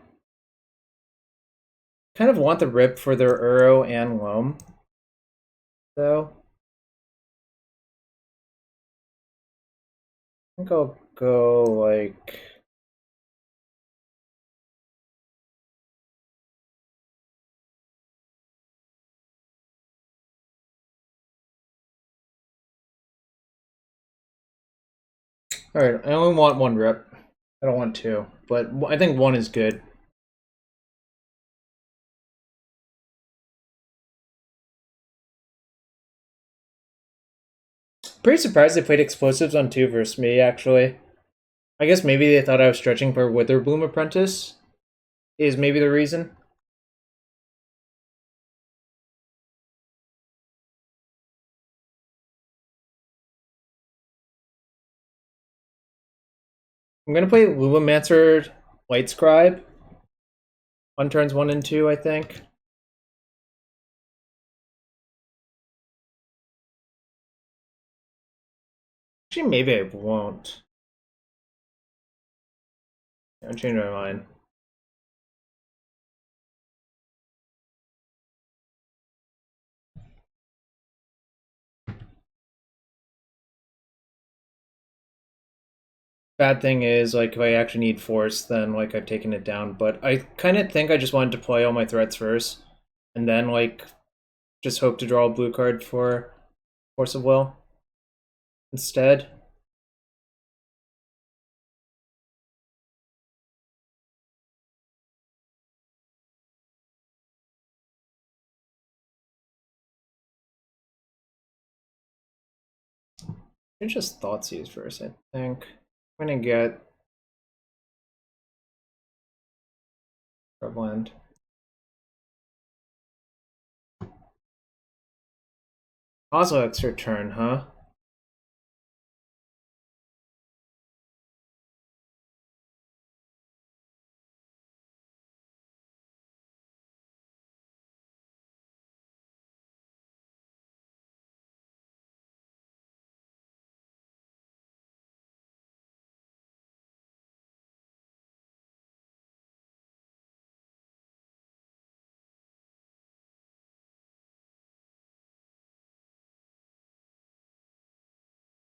Kind of want the rip for their Uro and Loam, though. I think I'll go like. Alright, I only want one rip. I don't want two, but I think one is good. Pretty surprised they played explosives on 2 versus me, actually. I guess maybe they thought I was stretching for Witherbloom Apprentice, is maybe the reason. I'm gonna play Lumimancer Light Scribe on turns 1 and 2, I think. Actually, maybe I won't. I'll change my mind. Bad thing is, like, if I actually need Force, then, like, I've taken it down. But I kind of think I just wanted to play all my threats first, and then, like, just hope to draw a blue card for Force of Will instead. It's just Thoughtseize first, I think. I'm gonna get Prevalent. Also extra turn, huh?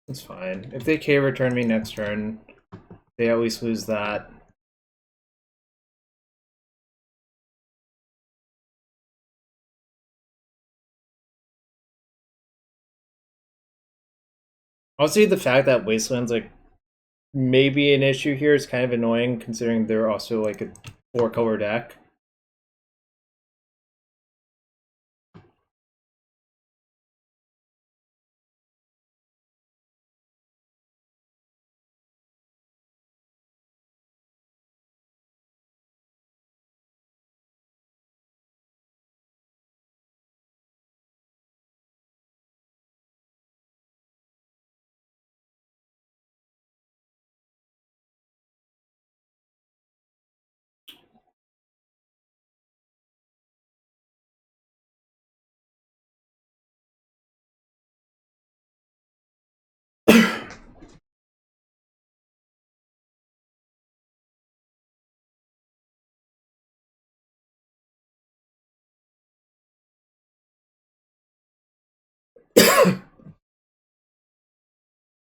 It's fine. If they K return me next turn, they at least lose that. Also, the fact that Wasteland's like maybe an issue here is kind of annoying, considering they're also like a 4-color deck.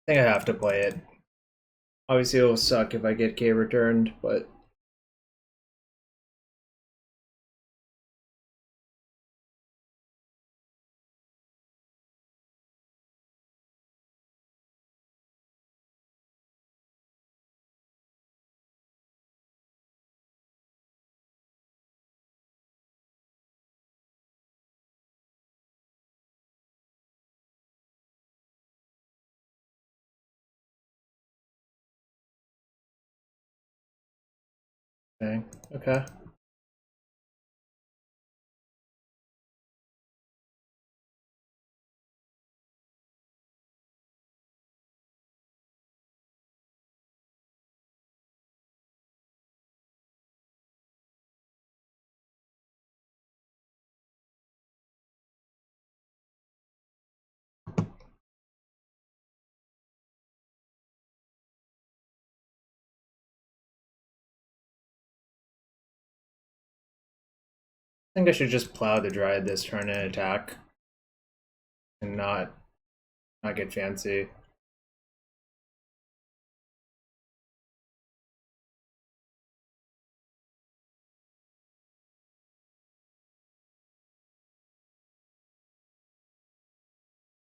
I think I have to play it. Obviously, it'll suck if I get K returned, but Dang. Okay. I think I should just plow the Dryad this turn and attack. And not get fancy.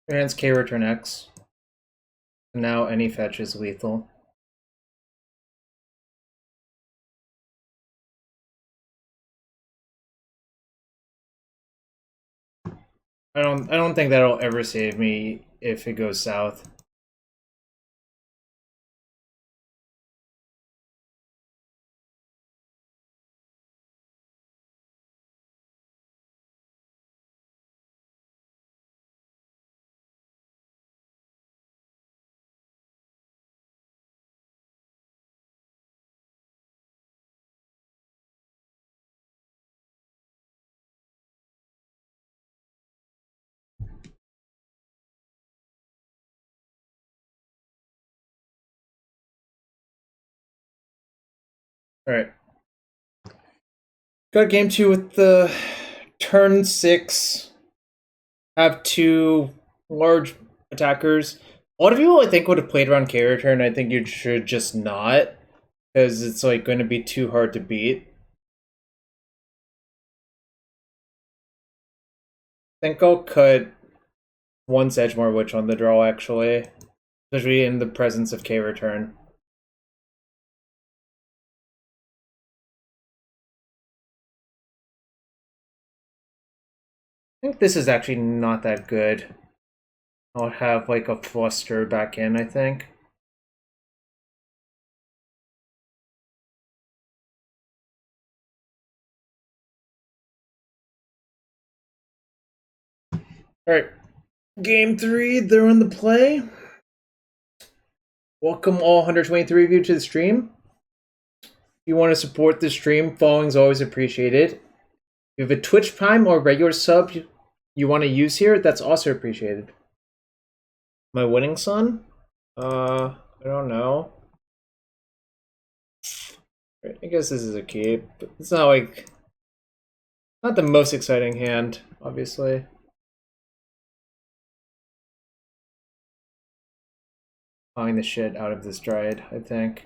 Advance K return X. And now any fetch is lethal. I don't think that'll ever save me if it goes south. Alright. Got game 2 with the turn 6. Have 2 large attackers. A lot of people, I think, would have played around K return. I think you should just not. Because it's like going to be too hard to beat. I think I'll cut 1 Sedgemoor Witch on the draw, actually. Especially in the presence of K return. I think this is actually not that good. I'll have like a fluster back in, I think. Alright. Game 3, they're in the play. Welcome all 123 of you to the stream. If you want to support the stream, following is always appreciated. If you have a Twitch Prime or regular sub you want to use here, that's also appreciated. My winning son? I don't know. I guess this is a keep, but it's not like... Not the most exciting hand, obviously. Plowing the shit out of this Dryad, I think.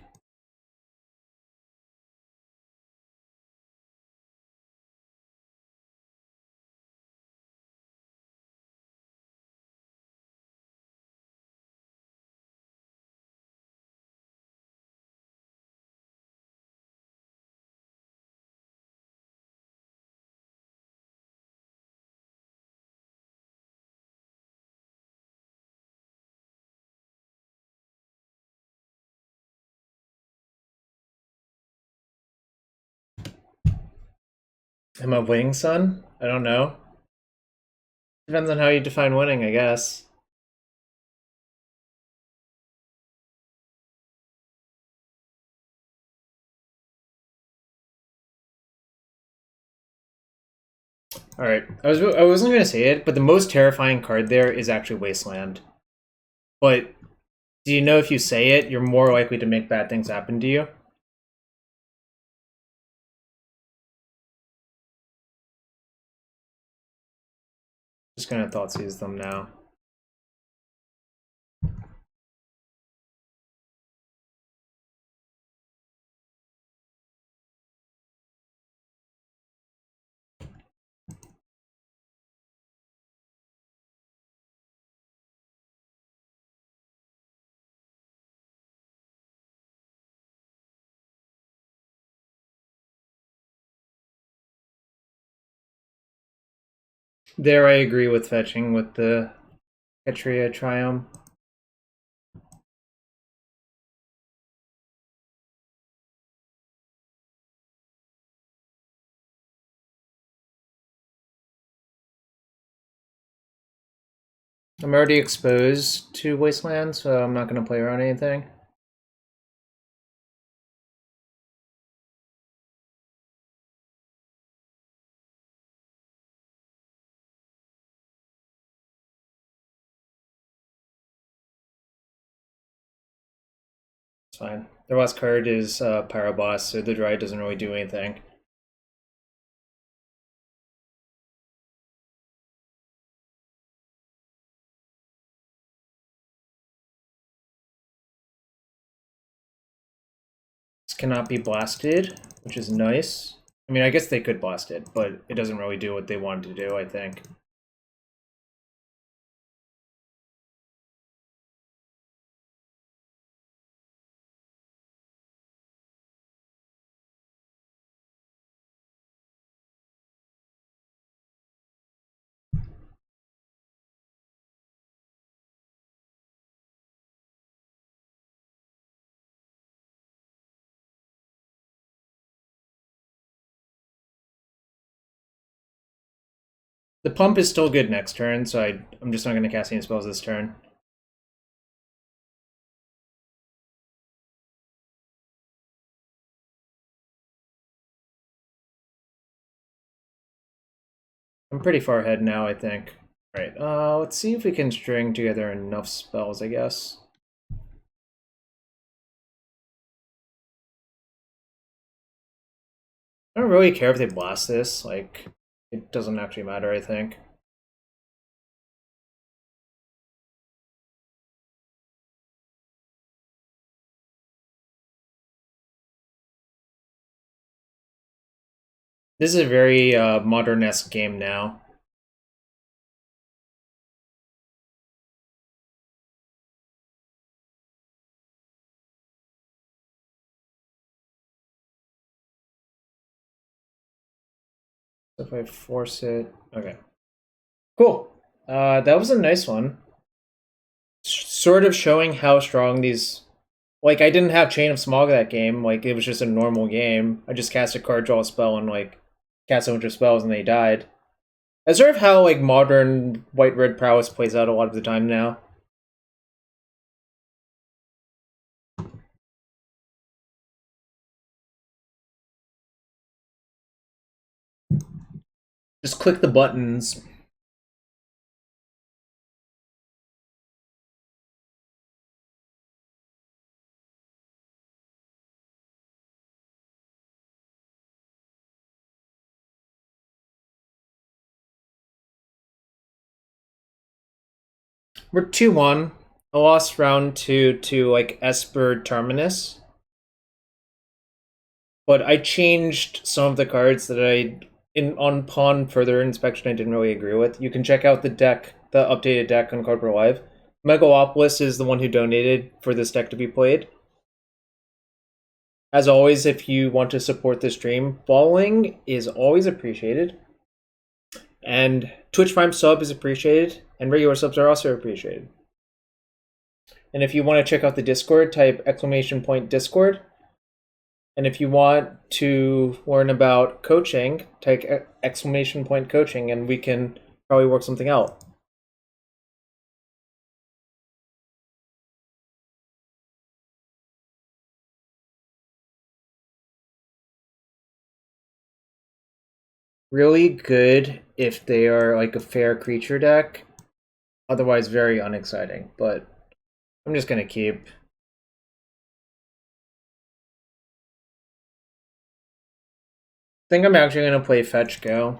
Am I winning, son? I don't know. Depends on how you define winning, I guess. Alright, I wasn't gonna say it, but the most terrifying card there is actually Wasteland. But do you know if you say it, you're more likely to make bad things happen to you? Just gonna Thoughtseize them now. There I agree with fetching with the Ketria Triumph. I'm already exposed to Wasteland, so I'm not going to play around anything. It's fine. Their last card is Pyroboss, so the Dry doesn't really do anything. This cannot be blasted, which is nice. I mean, I guess they could blast it, but it doesn't really do what they wanted to do, I think. The pump is still good next turn, so I'm just not going to cast any spells this turn. I'm pretty far ahead now, I think. Right, let's see if we can string together enough spells, I guess. I don't really care if they blast this, like, it doesn't actually matter, I think. This is a very modern-esque game now. So if I force it... Okay. Cool. That was a nice one. Sort of showing how strong these... Like, I didn't have Chain of Smog that game. Like, it was just a normal game. I just cast a card, draw a spell, and, like, cast a bunch of spells, and they died. That's sort of how, like, modern white-red prowess plays out a lot of the time now. Just click the buttons. We're 2-1. I lost round 2 to, like, Esper Terminus. But I changed some of the cards that on pawn further inspection I didn't really agree with. You can check out the deck, the updated deck on Cardboard Live. Megalopolis is the one who donated for this deck to be played. As always, if you want to support the stream, following is always appreciated. And Twitch Prime sub is appreciated, and regular subs are also appreciated. And if you want to check out the Discord, type !Discord. And if you want to learn about coaching, type !Coaching, and we can probably work something out. Really good if they are like a fair creature deck. Otherwise, very unexciting. But I'm just gonna keep. I think I'm actually gonna play Fetch Go.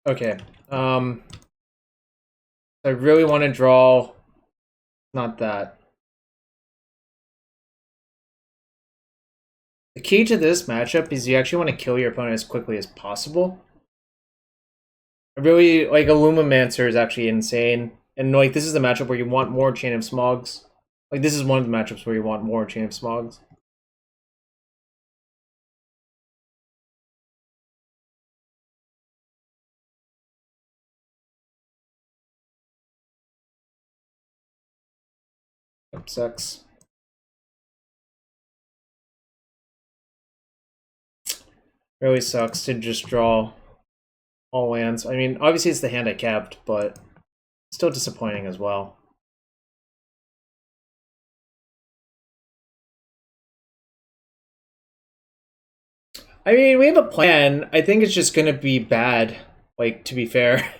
Okay. I really want to draw. Not that. The key to this matchup is you actually want to kill your opponent as quickly as possible. I really like a Lumimancer is actually insane, and like this is the matchup where you want more Chain of Smogs. Like this is one of the matchups where you want more Chain of Smogs. sucks. Really sucks to just draw all lands. I mean, obviously it's the hand I kept, but still disappointing as well. I mean, we have a plan. I think it's just gonna be bad, like, to be fair.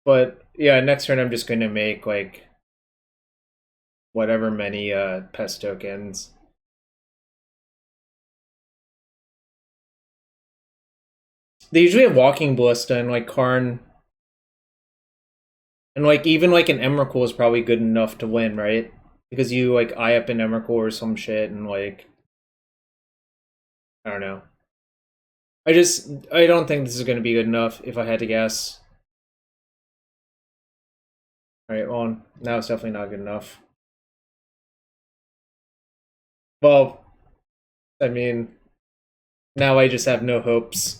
But, yeah, next turn I'm just gonna make, like, whatever many pest tokens. They usually have Walking Ballista and, like, Karn. And, like, even, like, an Emrakul is probably good enough to win, right? Because you, like, eye up an Emrakul or some shit and, like... I don't know. I don't think this is going to be good enough, if I had to guess. Alright, well, now it's definitely not good enough. Well, I mean, now I just have no hopes.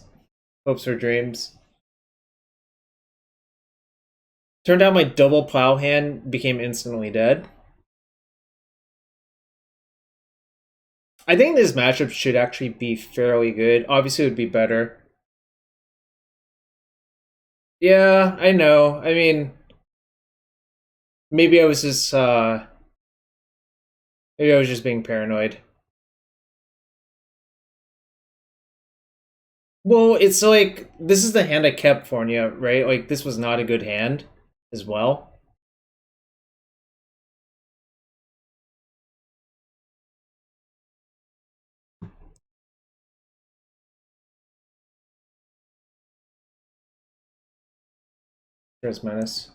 Hopes or dreams. Turned out my double plow hand became instantly dead. I think this matchup should actually be fairly good. Obviously, it would be better. Yeah, I know. I mean, maybe I was just, maybe I was just being paranoid. Well, it's like, this is the hand I kept for you, right? Like, this was not a good hand as well. Here's Menace.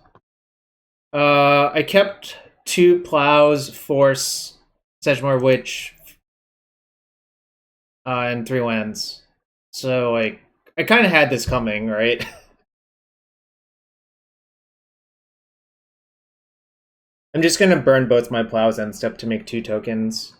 I kept 2 plows, force, Sedgemoor Witch, and 3 lands. So, like, I kind of had this coming, right? I'm just gonna burn both my plows and step to make 2 tokens.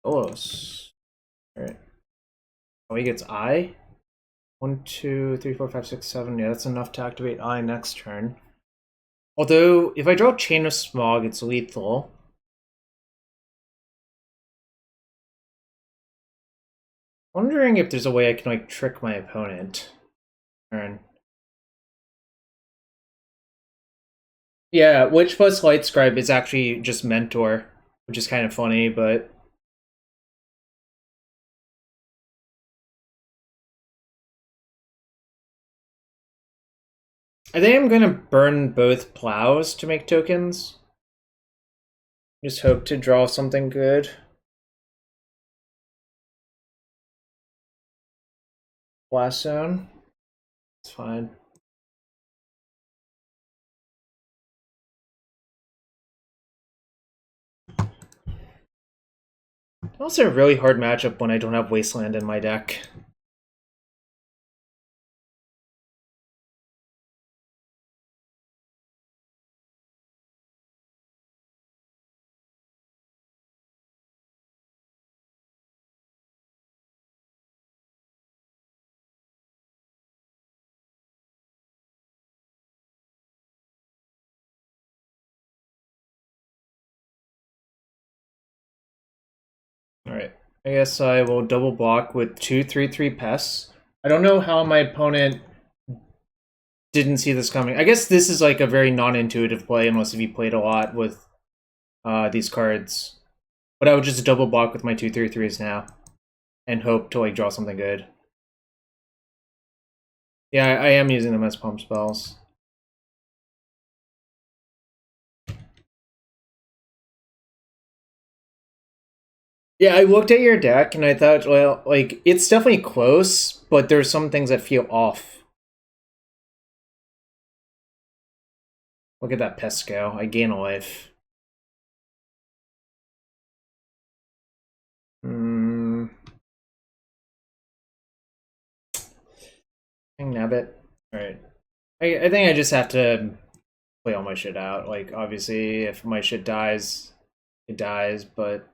Close. Alright. Oh, he gets Eye? 1, 2, 3, 4, 5, 6, 7. Yeah, that's enough to activate Eye next turn. Although, if I draw Chain of Smog, it's lethal. Wondering if there's a way I can, like, trick my opponent. Turn. Yeah, Witch plus Light Scribe is actually just Mentor, which is kind of funny, but... I think I'm gonna burn both plows to make tokens. Just hope to draw something good. Blast Zone. It's fine. Also a really hard matchup when I don't have Wasteland in my deck. Alright, I guess I will double block with 2 3/3 pests. I don't know how my opponent didn't see this coming. I guess this is like a very non-intuitive play unless if you played a lot with these cards. But I would just double block with my 2 3/3s now and hope to like draw something good. Yeah, I am using them as pump spells. Yeah, I looked at your deck and I thought, well, like, it's definitely close, but there's some things that feel off. Look at that pest go. I gain a life. Dang nabbit. Alright. I think I just have to play all my shit out. Like, obviously, if my shit dies, it dies, but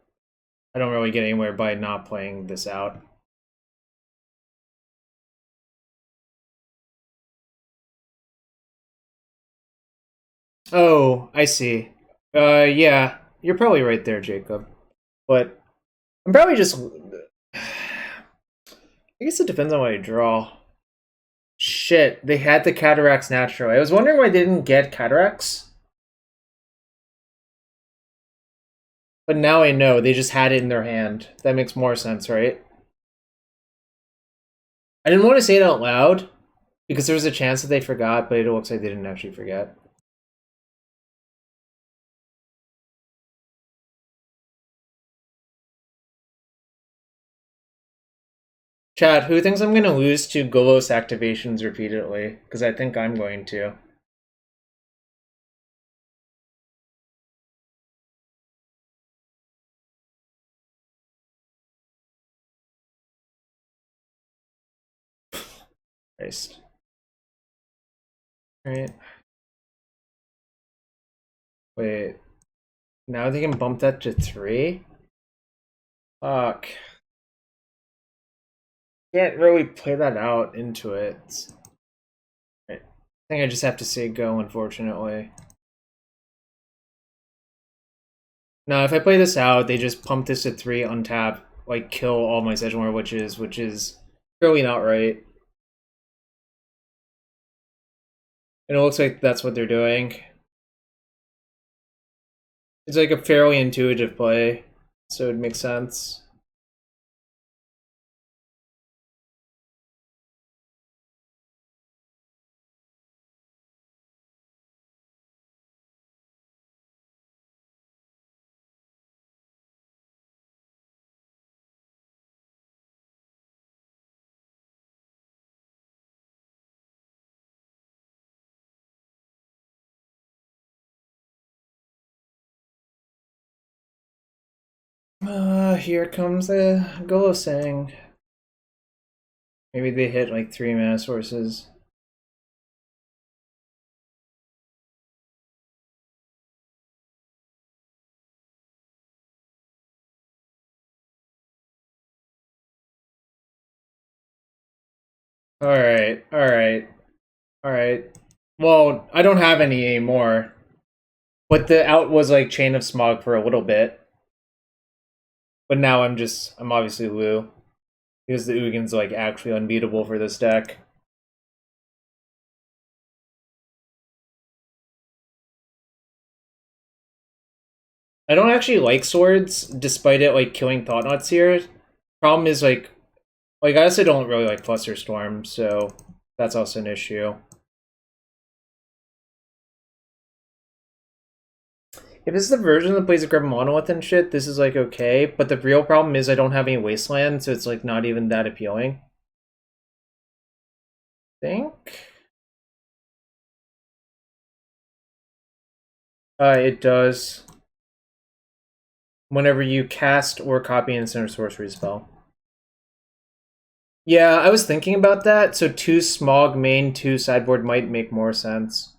I don't really get anywhere by not playing this out. Oh, I see. Yeah, you're probably right there, Jacob. But I'm probably just... I guess it depends on what I draw. Shit, they had the cataracts naturally. I was wondering why they didn't get cataracts. But now I know, they just had it in their hand. That makes more sense, right? I didn't want to say it out loud, because there was a chance that they forgot, but it looks like they didn't actually forget. Chad, who thinks I'm going to lose to Golos activations repeatedly? Because I think I'm going to. Christ. Alright. Wait. Now they can bump that to 3? Fuck. Can't really play that out into it. Right. I think I just have to say go, unfortunately. Now, if I play this out, they just pump this to 3, untap, like, kill all my Sedgemoor witches, which is really not right. And it looks like that's what they're doing. It's like a fairly intuitive play, so it makes sense. Here comes the Golosang. Maybe they hit like 3 mana sources. Alright, alright, alright. Well, I don't have any anymore. But the out was like Chain of Smog for a little bit. But now I'm obviously Lou. Because the Ugin's like actually unbeatable for this deck. I don't actually like swords, despite it like killing Thought-Knots here. Problem is like I also don't really like Flusterstorm, so that's also an issue. If this is the version that plays a Grub Monolith and shit, this is like okay, but the real problem is I don't have any Wasteland, so it's like not even that appealing. I think? It does. Whenever you cast or copy an instant or sorcery spell. Yeah, I was thinking about that, so 2 Smog main, 2 sideboard might make more sense.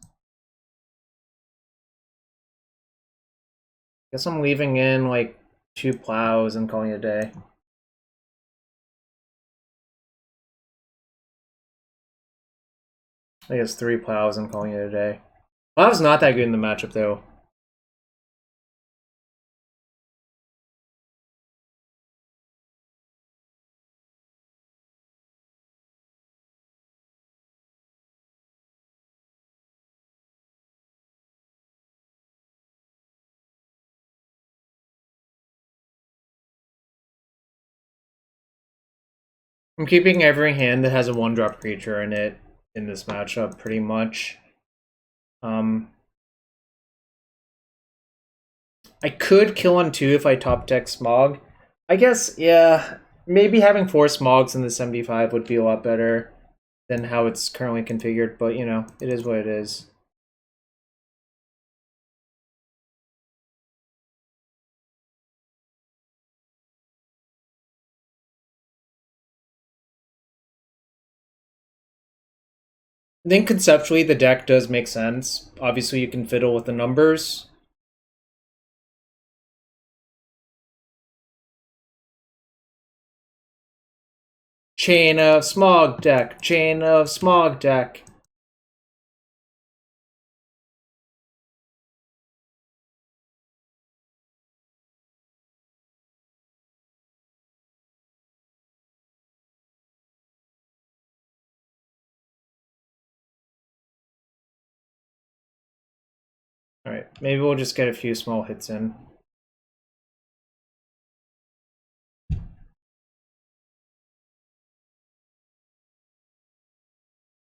Guess I'm leaving in like 2 plows and calling it a day. I guess 3 plows and calling it a day. Plow's not that good in the matchup though. I'm keeping every hand that has a 1-drop creature in it in this matchup, pretty much. I could kill on 2 if I top deck Smog. I guess, yeah, maybe having 4 Smogs in the 75 would be a lot better than how it's currently configured, but you know, it is what it is. I think conceptually the deck does make sense. Obviously you can fiddle with the numbers. Chain of Smog deck. Chain of Smog deck. Alright, maybe we'll just get a few small hits in.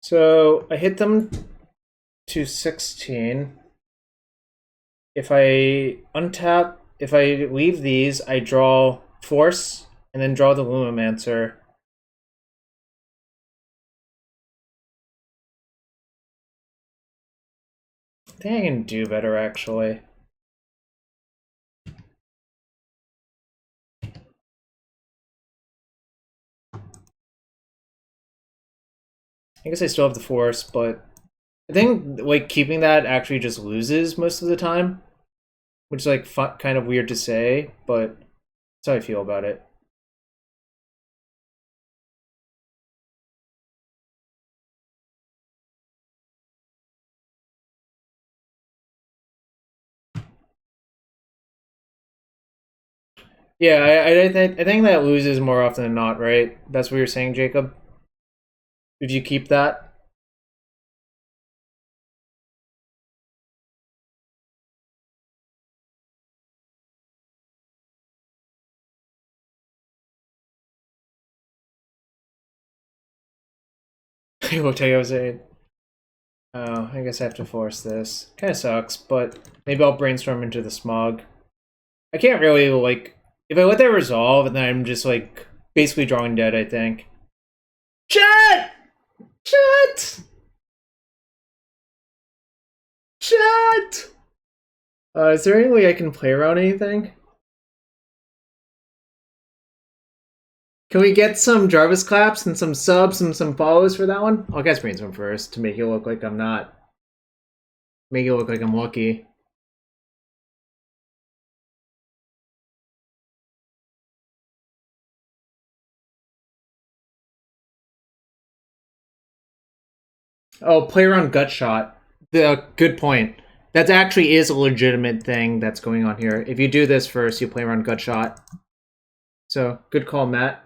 So I hit them to 16. If I untap, if I leave these, I draw Force and then draw the Lumimancer. I think I can do better actually. I guess I still have the Force, but I think like keeping that actually just loses most of the time, which is like kind of weird to say, but that's how I feel about it. Yeah, I think that loses more often than not, right? That's what you're saying, Jacob? If you keep that? We'll tell you I was saying. Oh, I guess I have to force this. Kinda sucks, but maybe I'll brainstorm into the smog. I can't really, like... If I let that resolve, then I'm just, like, basically drawing dead, I think. Chat! Chat! Chat! Is there any way I can play around anything? Can we get some Jarvis claps and some subs and some follows for that one? I'll guess brainstorm first to make it look like I'm not. Make it look like I'm lucky. Oh, play around gut shot. Good point. That actually is a legitimate thing that's going on here. If you do this first, you play around gut shot. So, good call, Matt.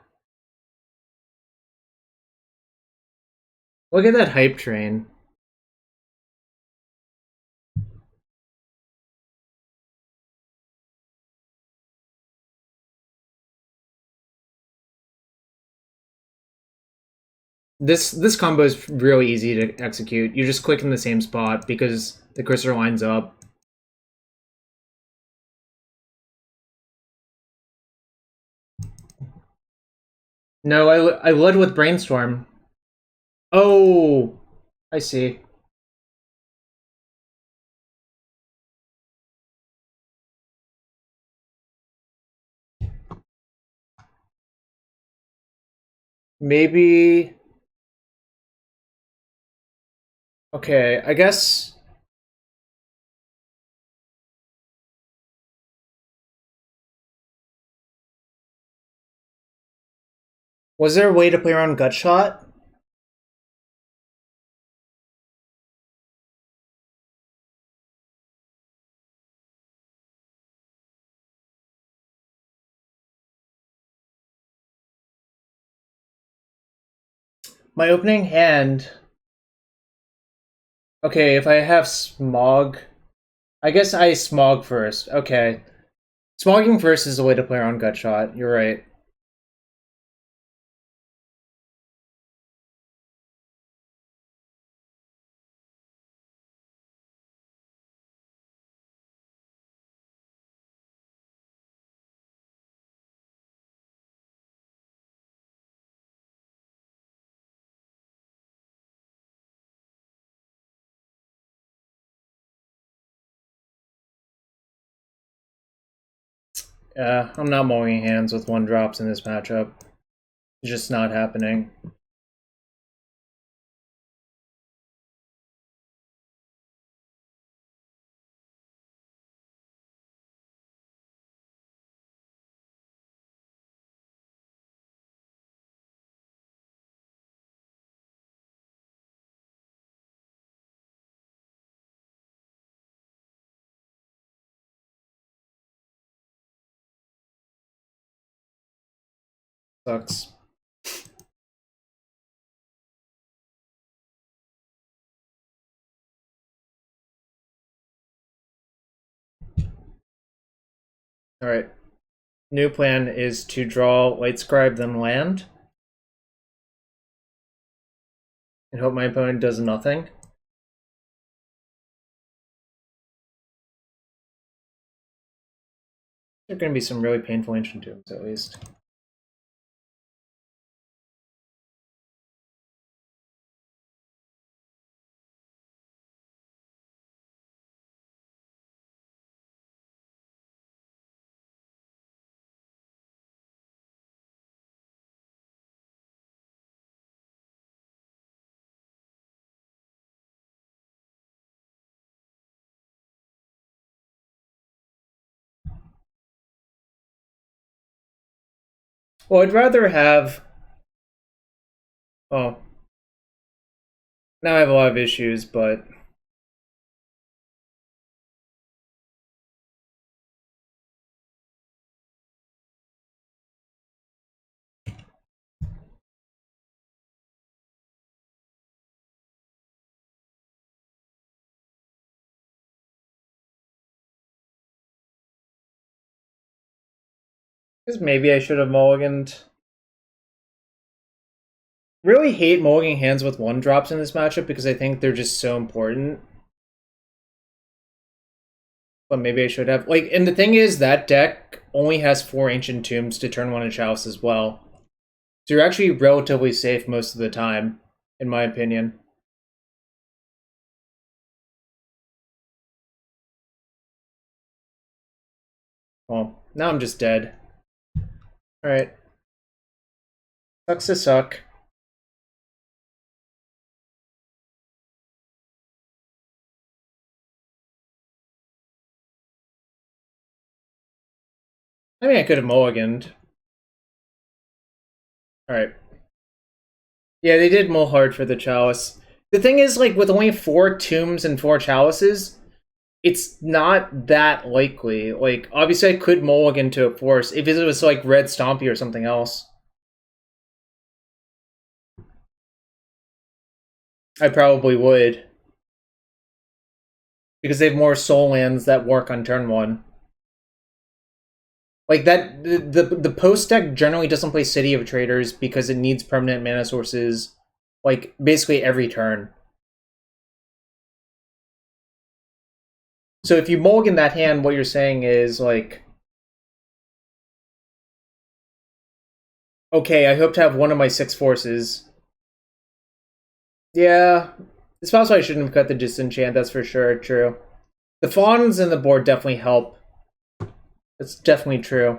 Look at that hype train. This combo is really easy to execute. You just click in the same spot because the cursor lines up. No, I led with brainstorm. Oh, I see. Maybe. Okay, I guess. Was there a way to play around gut shot? My opening hand. Okay, if I have smog, I guess I smog first. Okay. Smogging first is the way to play around gut shot. You're right. I'm not mowing hands with one drops in this matchup. It's just not happening. Sucks. Alright. New plan is to draw Light Scribe, then land. And hope my opponent does nothing. There are going to be some really painful Ancient Tombs, at least. Well, I'd rather have... Oh. Now I have a lot of issues, but... Because maybe I should have mulliganed. Really hate mulliganing hands with 1-drops in this matchup because I think they're just so important. But maybe I should have. Like, and the thing is, that deck only has 4 Ancient Tombs to turn 1 in Chalice as well. So you're actually relatively safe most of the time, in my opinion. Well, now I'm just dead. Alright. Sucks to suck. I mean, I could have mulliganed. Alright. Yeah, they did mull hard for the Chalice. The thing is, like, with only 4 Tombs and 4 Chalices, it's not that likely. Like, obviously I could mulligan to a Force if it was, like, Red Stompy or something else. I probably would. Because they have more soul lands that work on turn 1. Like, that, the post deck generally doesn't play City of Traders because it needs permanent mana sources, like, basically every turn. So if you mulligan that hand, what you're saying is, like, okay, I hope to have one of my 6 forces. Yeah, it's possible I shouldn't have cut the disenchant, that's for sure, true. The fawns in the board definitely help. That's definitely true.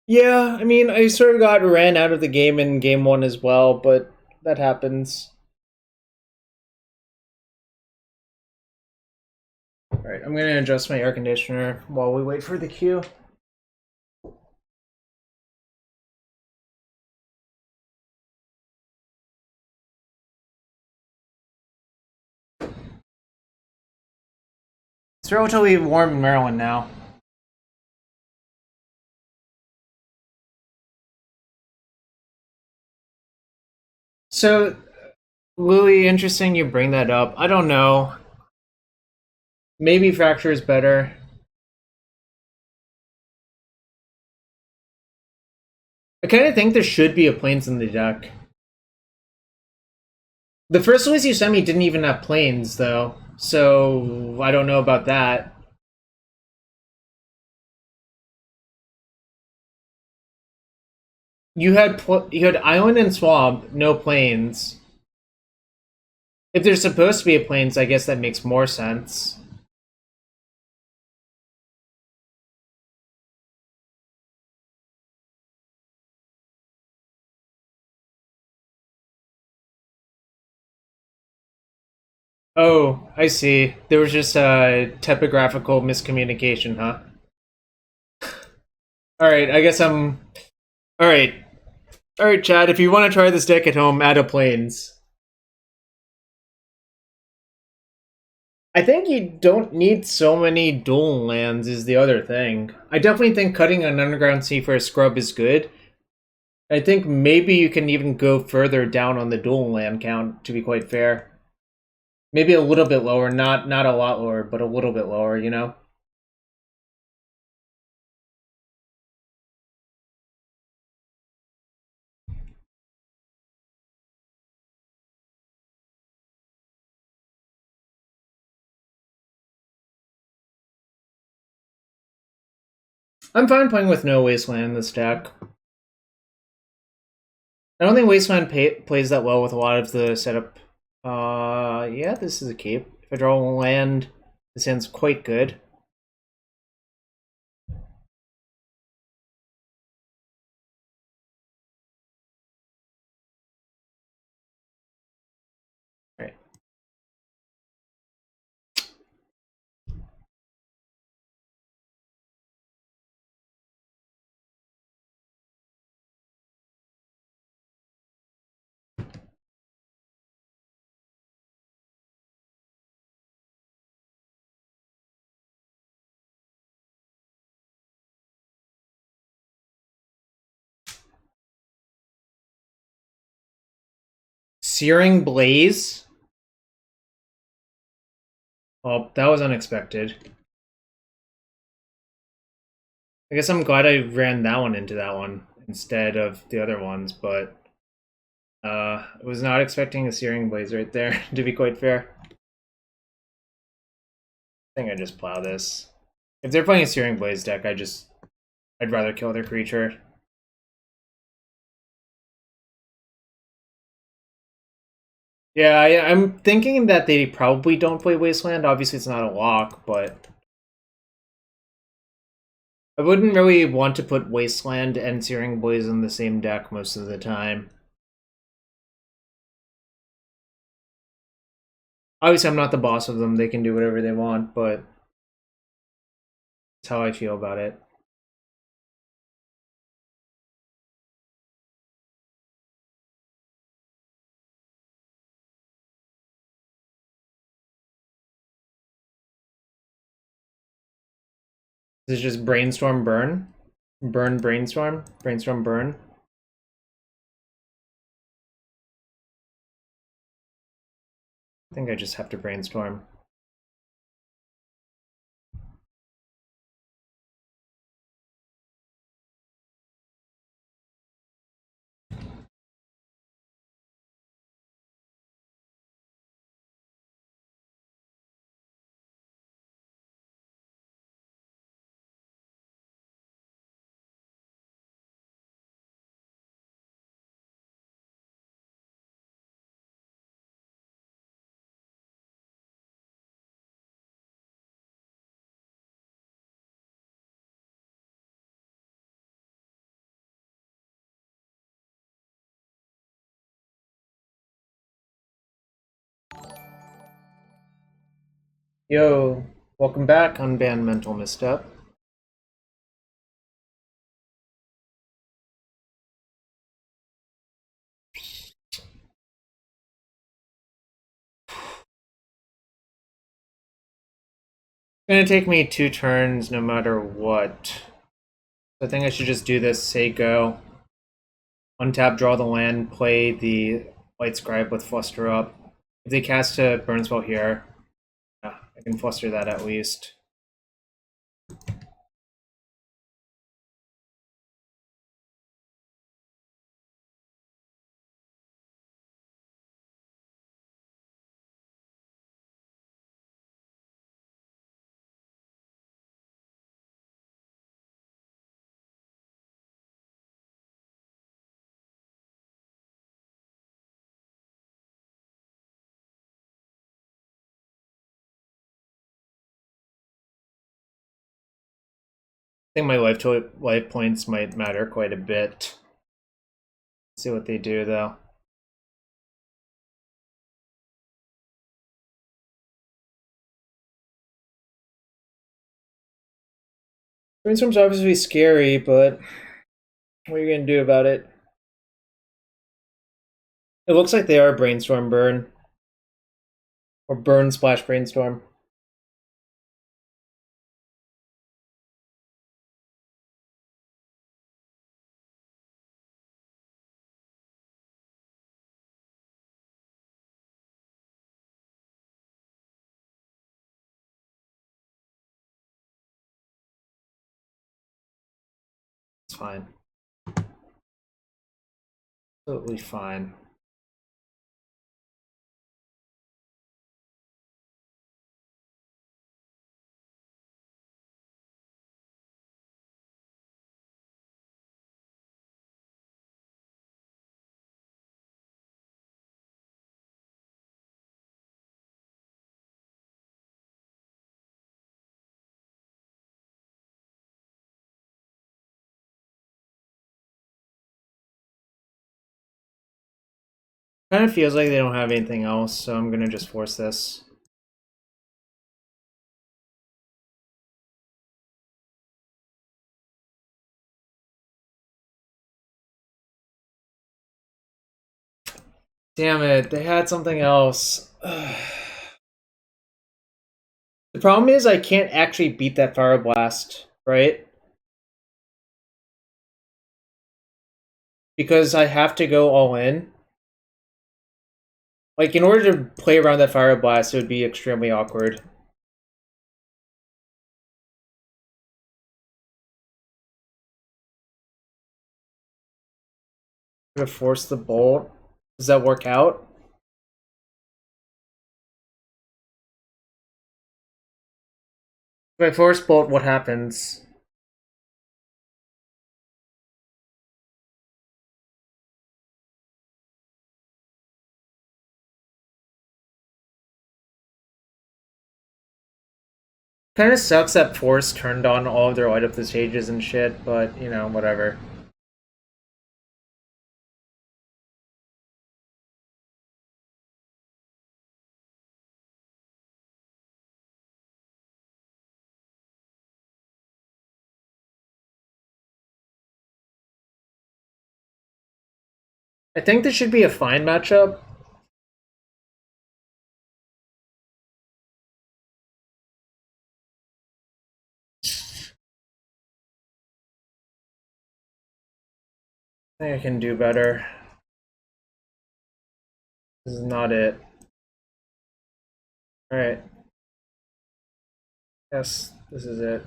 Yeah, I mean, I sort of got ran out of the game in game 1 as well, but that happens. Alright, I'm gonna adjust my air conditioner while we wait for the queue. It's relatively warm in Maryland now. So, Louis, interesting you bring that up. I don't know. Maybe Fracture is better. I kind of think there should be a Plains in the deck. The first list you sent me didn't even have Plains, though. So, I don't know about that. You had Island and Swamp, no Plains. If there's supposed to be a Plains, I guess that makes more sense. Oh, I see. There was just a typographical miscommunication, huh? Alright, I guess I'm... Alright. Alright, Chad, if you want to try this deck at home, add a planes. I think you don't need so many dual lands is the other thing. I definitely think cutting an Underground Sea for a scrub is good. I think maybe you can even go further down on the dual land count, to be quite fair. Maybe a little bit lower, not a lot lower, but a little bit lower, you know? I'm fine playing with no Wasteland in this deck. I don't think Wasteland plays that well with a lot of the setup. Yeah, this is a cape. If I draw a land, this hand's quite good. Alright. Searing Blaze? Oh, that was unexpected. I guess I'm glad I ran that one into that one instead of the other ones, but I was not expecting a Searing Blaze right there, to be quite fair. I think I just plow this. If they're playing a Searing Blaze deck, I'd rather kill their creature. Yeah, I'm thinking that they probably don't play Wasteland. Obviously, it's not a lock, but I wouldn't really want to put Wasteland and Searing Blaze in the same deck most of the time. Obviously, I'm not the boss of them. They can do whatever they want, but that's how I feel about it. This is just Brainstorm Burn? Burn Brainstorm? Brainstorm Burn? I think I just have to Brainstorm. Yo, welcome back, Unbanned Mental Misstep. It's gonna take me 2 turns no matter what. I think I should just do this, say go. Untap, draw the land, play the Light Scribe with Fluster up. If they cast a Burn Spell here, yeah, I can Fluster that at least. I think my life points might matter quite a bit. Let's see what they do though. Brainstorm's obviously scary, but what are you gonna do about it? It looks like they are Brainstorm Burn. Or Burn Splash Brainstorm. It's fine. Totally fine. Kind of feels like they don't have anything else, so I'm gonna just force this. Damn it, they had something else. The problem is I can't actually beat that Fire Blast, right? Because I have to go all in. Like, in order to play around that Fire Blast, it would be extremely awkward. I'm gonna force the Bolt. Does that work out? If I force Bolt, what happens? Kind of sucks that Force turned on all of their light up the stages and shit, but, you know, whatever. I think this should be a fine matchup. I think I can do better. This is not it. Alright. Yes, this is it.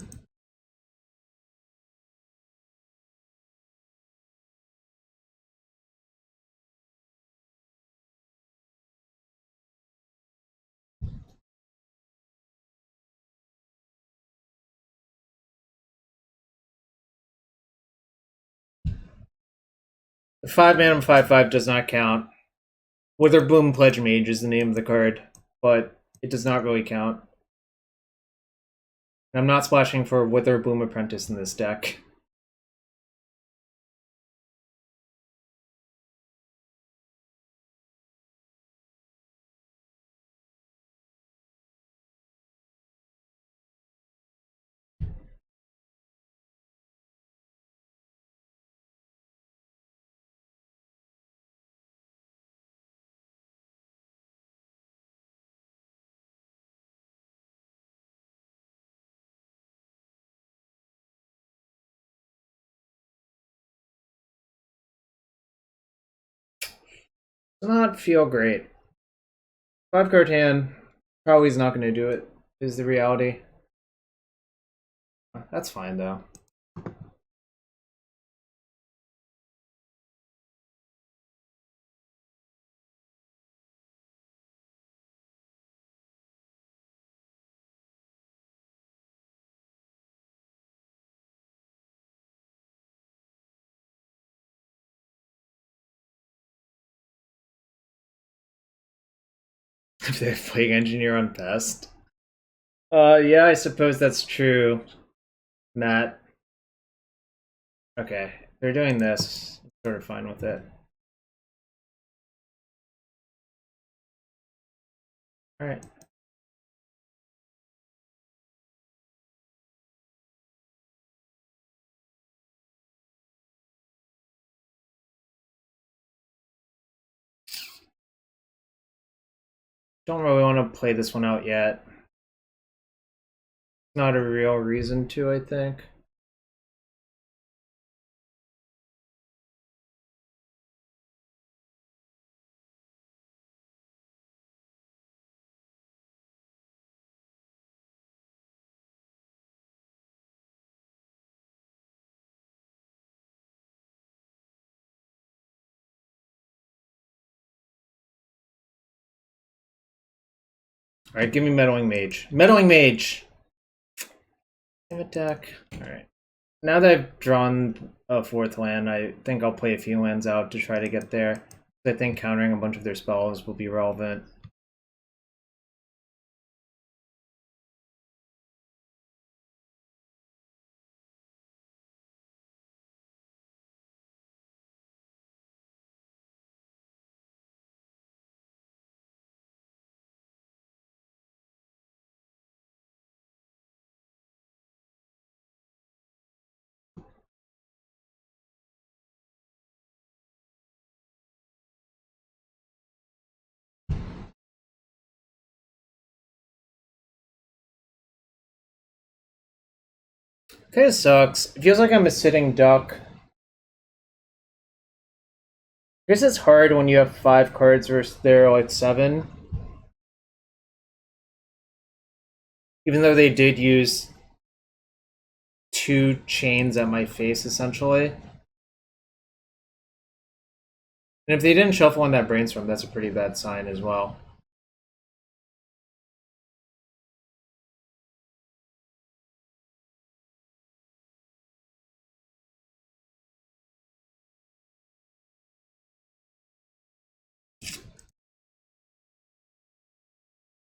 The 5-mana 5/5 does not count. Witherboom Pledge Mage is the name of the card, but it does not really count. And I'm not splashing for Witherboom Apprentice in this deck. Does not feel great. 5-card hand probably is not going to do it, is the reality. That's fine, though. If they have Plague Engineer on Pest. Yeah, I suppose that's true, Matt. Okay, they're doing this. I'm sort of fine with it. Alright. Don't really want to play this one out yet. Not a real reason to, I think. Alright, give me Meddling Mage. Meddling Mage! Damn it, deck. Alright. Now that I've drawn a 4th land, I think I'll play a few lands out to try to get there. I think countering a bunch of their spells will be relevant. Kinda sucks. It feels like I'm a sitting duck. I guess it's hard when you have 5 cards versus there are like 7. Even though they did use 2 chains at my face, essentially. And if they didn't shuffle on that brainstorm, that's a pretty bad sign as well.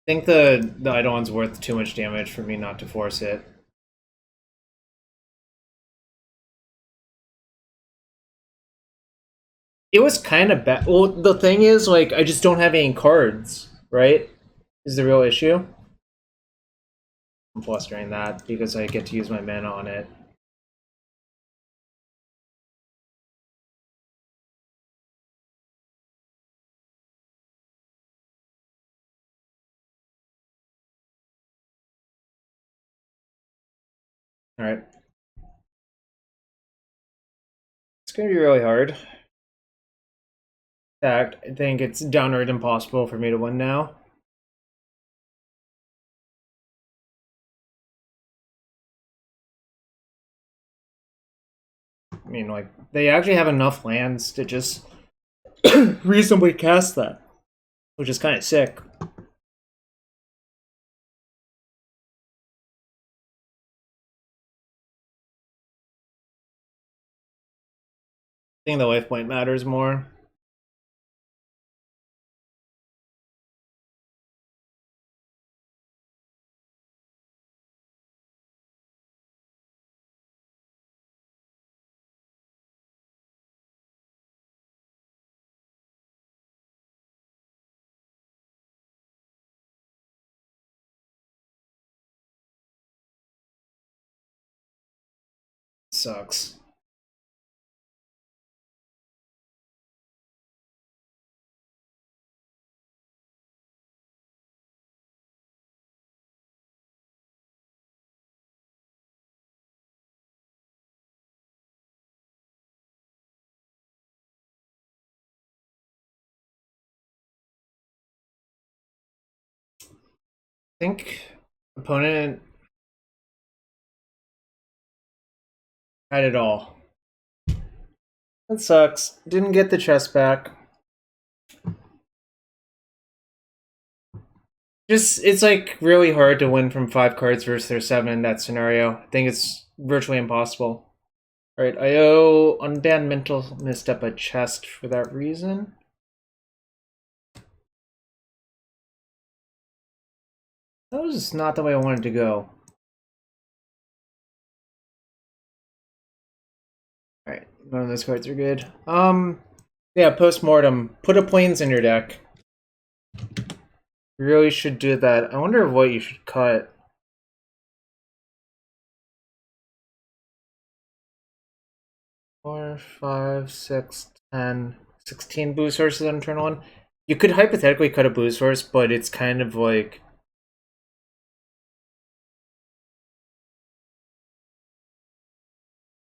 I think the Eidolon's worth too much damage for me not to force it. It was kind of bad. Well, the thing is, like, I just don't have any cards, right? Is the real issue. I'm flustering that because I get to use my mana on it. Alright. It's gonna be really hard. In fact, I think it's downright impossible for me to win now. I mean, like, they actually have enough lands to just reasonably cast that, which is kind of sick. I think the life point matters more. Sucks. I think opponent had it all. That sucks. Didn't get the chest back. Just, it's like really hard to win from 5 cards versus their 7 in that scenario. I think it's virtually impossible. Alright, I owe Undead Mental Misstep a chest for that reason. That was not the way I wanted to go. Alright, none of those cards are good. Yeah, Postmortem. Put a Plains in your deck. You really should do that. I wonder what you should cut. 4, 5, 6, 10, 16 blue sources on turn 1. You could hypothetically cut a boost source, but it's kind of like...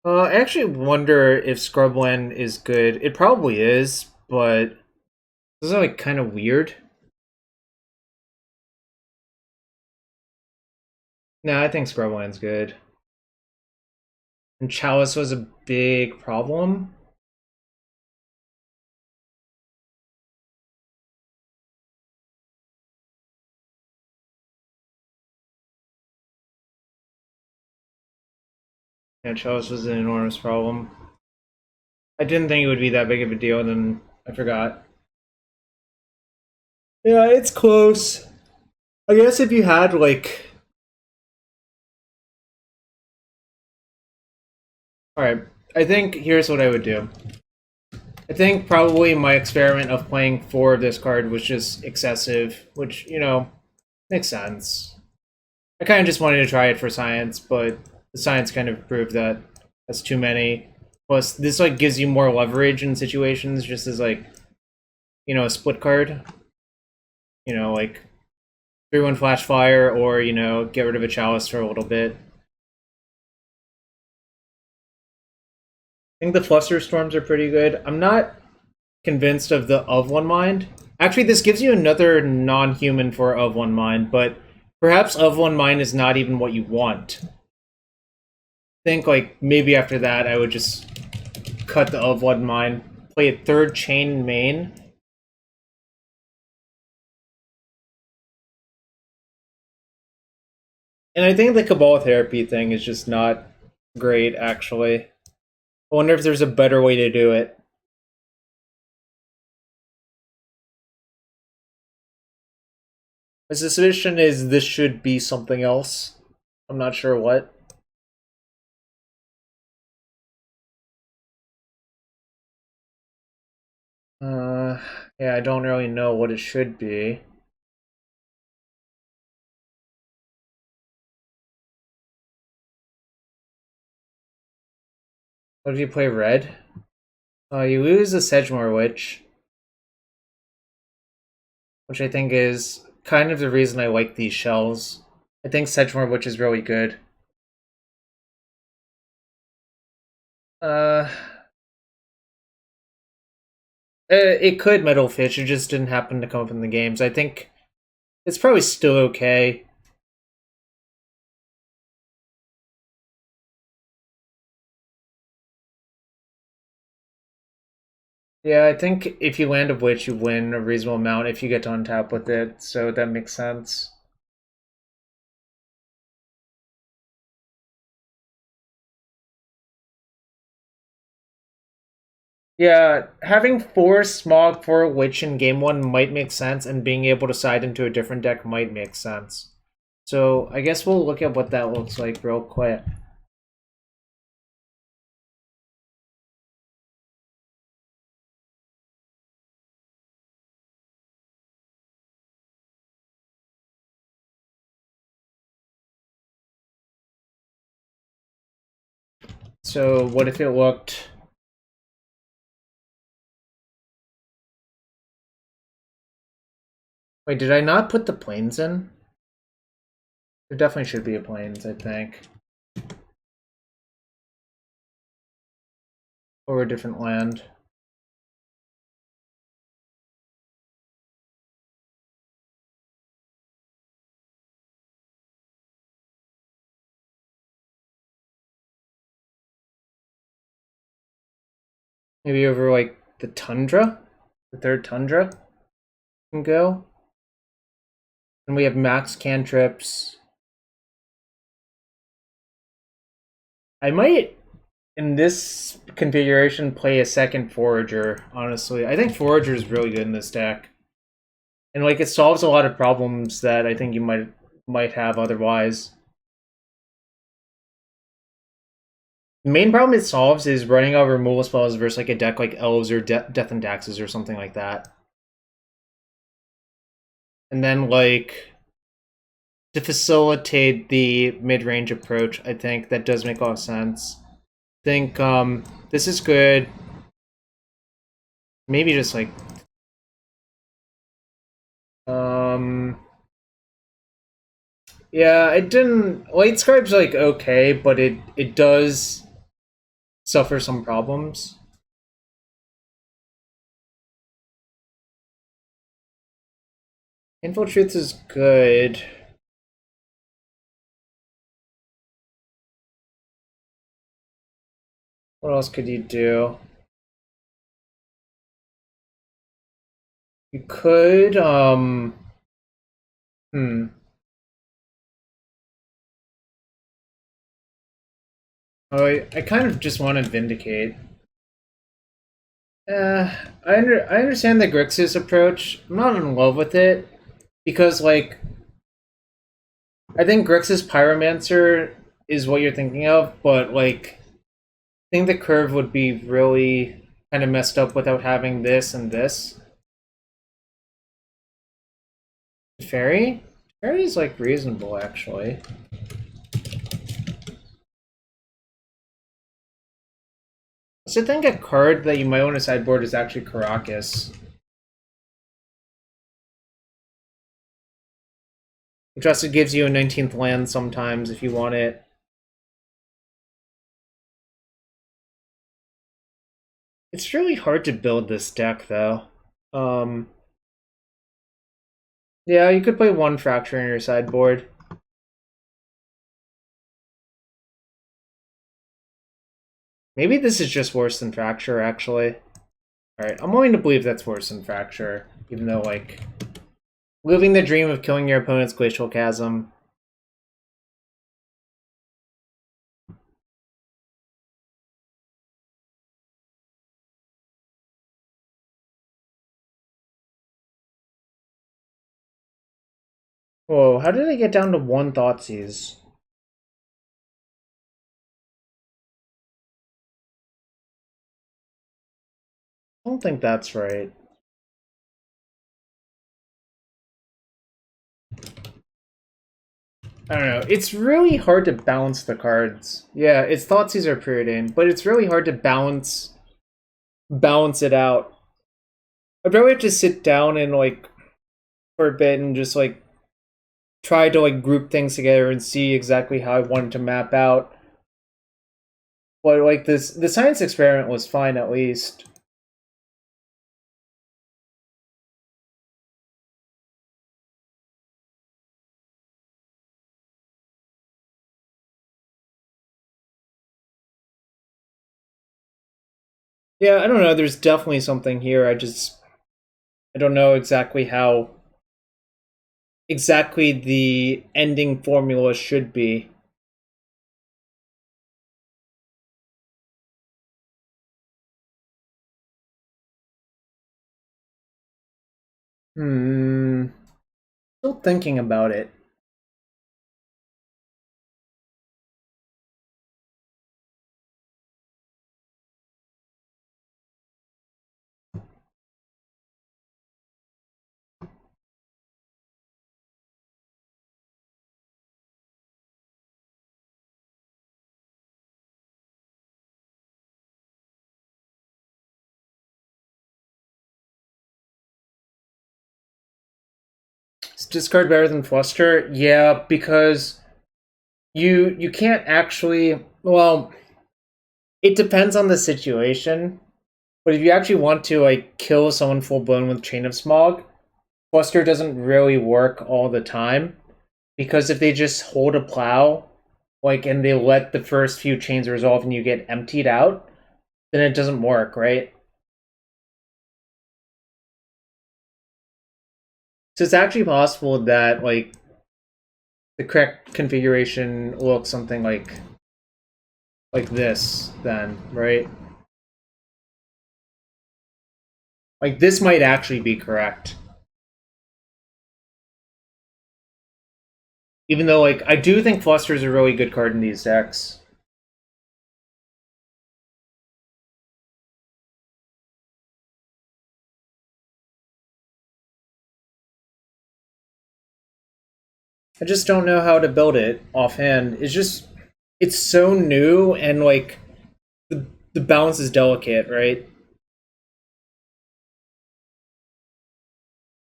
I actually wonder if Scrubland is good. It probably is, but this is like kind of weird. No, I think Scrubland's good. And Chalice was a big problem. Yeah, Chalice was an enormous problem. I didn't think it would be that big of a deal, and then I forgot. Yeah, it's close. I guess if you had, like... Alright, I think here's what I would do. I think probably my experiment of playing 4 of this card was just excessive, which, you know, makes sense. I kind of just wanted to try it for science, but the science kind of proved that that's too many. Plus, this like gives you more leverage in situations, just as like, you know, a split card. You know, like 3/1 flash fire, or you know, get rid of a chalice for a little bit. I think the Fluster Storms are pretty good. I'm not convinced of the of one mind. Actually, this gives you another non-human for of one mind, but perhaps of one mind is not even what you want. I think like maybe after that I would just cut the of one mind, play a 3rd chain main. And I think the Cabal therapy thing is just not great, actually. I wonder if there's a better way to do it. My suspicion is this should be something else. I'm not sure what. Yeah, I don't really know what it should be. What if you play red? You lose a Sedgemoor Witch. Which I think is kind of the reason I like these shells. I think Sedgemoor Witch is really good. It could Metal Fish, it just didn't happen to come up in the games. I think it's probably still okay. Yeah, I think if you land a Witch, you win a reasonable amount if you get to untap with it, so that makes sense. Yeah, having 4 Smog for a Witch in game 1 might make sense, and being able to side into a different deck might make sense. So I guess we'll look at what that looks like real quick. So what if it looked... Wait, did I not put the planes in? There definitely should be a planes, I think. Or a different land. Maybe over, like, the Tundra? The 3rd Tundra can go. And we have max cantrips. I might, in this configuration, play a 2nd Forager, honestly. I think Forager is really good in this deck. And, like, it solves a lot of problems that I think you might have otherwise. The main problem it solves is running out of removal spells versus like a deck like Elves or Death and Daxes or something like that. And then like to facilitate the mid-range approach, I think that does make a lot of sense. I think this is good. Maybe just like Yeah, it didn't. Light Scribe's like okay, but it does suffer some problems. Info Truth is good. What else could you do? You could, hmm. Oh, I kind of just want to Vindicate. I understand the Grixis approach. I'm not in love with it because, like, I think Grixis Pyromancer is what you're thinking of, but like, I think the curve would be really kind of messed up without having this and this. Fairy? Fairy is like reasonable actually. So I think a card that you might want to sideboard is actually Caracas. Which also gives you a 19th land sometimes if you want it. It's really hard to build this deck though. Yeah, you could play one Fracture in your sideboard. Maybe this is just worse than Fracture, actually. Alright, I'm willing to believe that's worse than Fracture, even though, like, living the dream of killing your opponent's Glacial Chasm. Whoa, how did I get down to one Thoughtseize? I don't think that's right. I don't know. It's really hard to balance the cards. Yeah, its Thoughtseize are preordained, but it's really hard to balance it out. I'd probably have to sit down and like for a bit and just like try to like group things together and see exactly how I wanted to map out. But like the science experiment was fine at least. Yeah, I don't know. There's definitely something here. I don't know exactly how exactly the ending formula should be. Still thinking about it. Is discard better than Fluster? Yeah, because you can't actually. Well, it depends on the situation. But if you actually want to like kill someone full blown with Chain of Smog, Fluster doesn't really work all the time. Because if they just hold a plow, like and they let the first few chains resolve and you get emptied out, then it doesn't work, right? So it's actually possible that like the correct configuration looks something like this then, right? Like this might actually be correct. Even though like I do think Fluster is a really good card in these decks. I just don't know how to build it offhand. It's so new and like the balance is delicate, right?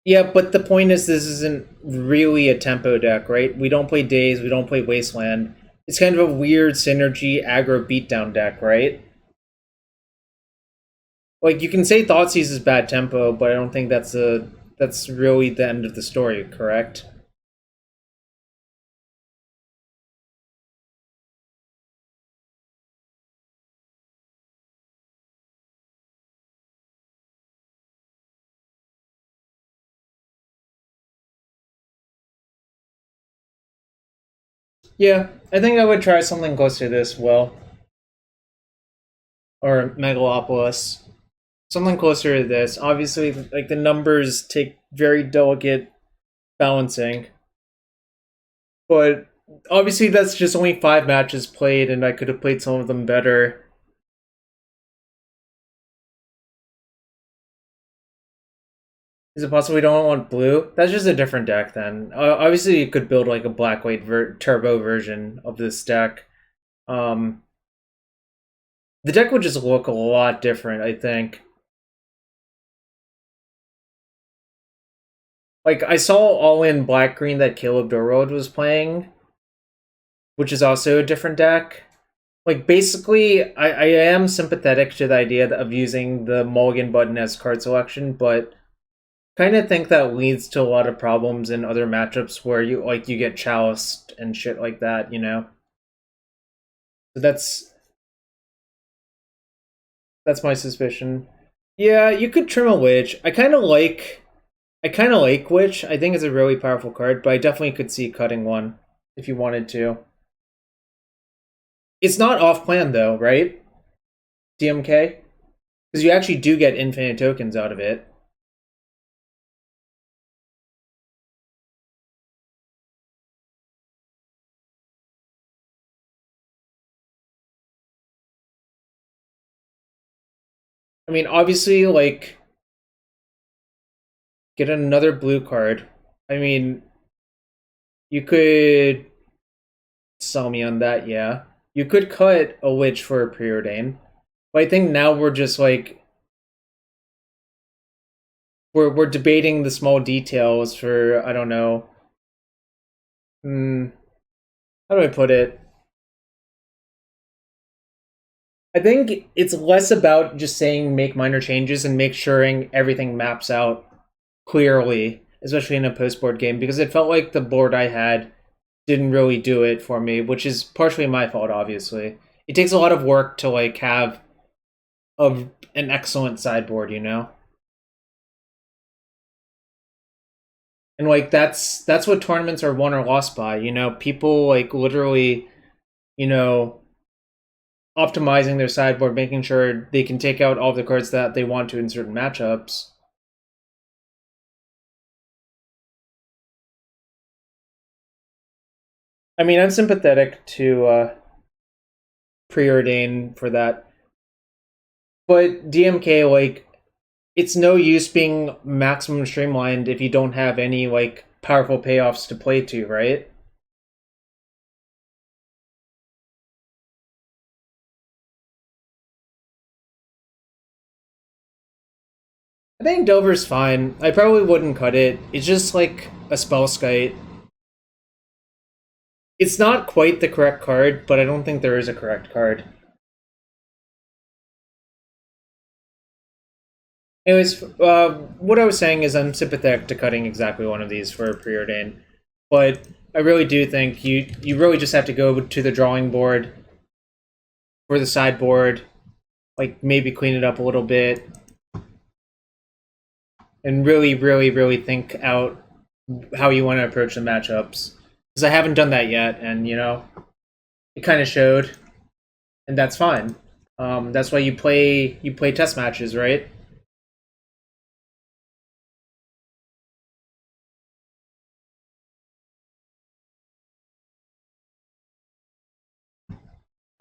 Yeah, but the point is, this isn't really a tempo deck, right? We don't play Days, we don't play Wasteland. It's kind of a weird synergy aggro beatdown deck, right? Like you can say Thoughtseize is bad tempo, but I don't think that's really the end of the story, correct? Yeah, I think I would try something close to this, Will, or Megalopolis. Something closer to this. Obviously, like the numbers take very delicate balancing, but obviously that's just only 5 matches played, and I could have played some of them better. Is it possible we don't want blue? That's just a different deck then. Obviously, you could build like a black white turbo version of this deck. Um, the deck would just look a lot different, I think. Like I saw all in black green that Caleb Dorroad was playing, which is also a different deck. Like basically, I am sympathetic to the idea of using the mulligan button as card selection, but kind of think that leads to a lot of problems in other matchups where you get chaliced and shit like that, you know. So that's my suspicion. Yeah, you could trim a witch. I kind of like witch. I think it's a really powerful card, but I definitely could see cutting one if you wanted to. It's not off plan though, right? DMK, because you actually do get infinite tokens out of it. I mean, obviously, like get another blue card. I mean, you could sell me on that, yeah. You could cut a witch for a preordain. But I think now we're just like we're debating the small details for I don't know. Hmm, how do I put it? I think it's less about just saying make minor changes and make sure everything maps out clearly, especially in a post board game, because it felt like the board I had didn't really do it for me, which is partially my fault, obviously. It takes a lot of work to like have of an excellent sideboard, you know? And like that's what tournaments are won or lost by, you know, people like literally, you know, optimizing their sideboard, making sure they can take out all the cards that they want to in certain matchups. I mean, I'm sympathetic to preordain for that. But DMK, like, it's no use being maximum streamlined if you don't have any like powerful payoffs to play to, right? I think Dover's fine. I probably wouldn't cut it. It's just like a spell skite. It's not quite the correct card, but I don't think there is a correct card. Anyways, what I was saying is I'm sympathetic to cutting exactly one of these for preordain, but I really do think you really just have to go to the drawing board for the sideboard, like maybe clean it up a little bit, and really, really, really think out how you want to approach the matchups. Because I haven't done that yet, and you know, it kind of showed, and that's fine. That's why you play test matches, right?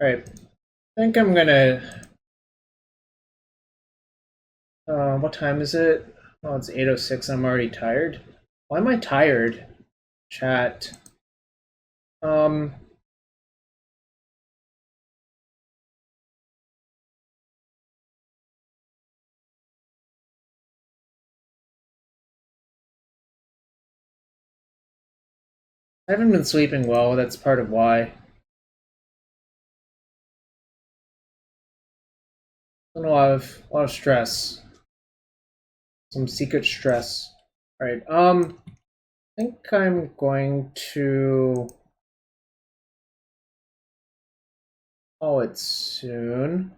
All right. I think I'm gonna. What time is it? Oh, it's 8:06. I'm already tired. Why am I tired? Chat. Um, I haven't been sleeping well, that's part of why. Been a lot of stress. Some secret stress. Alright, I think I'm going to call it soon.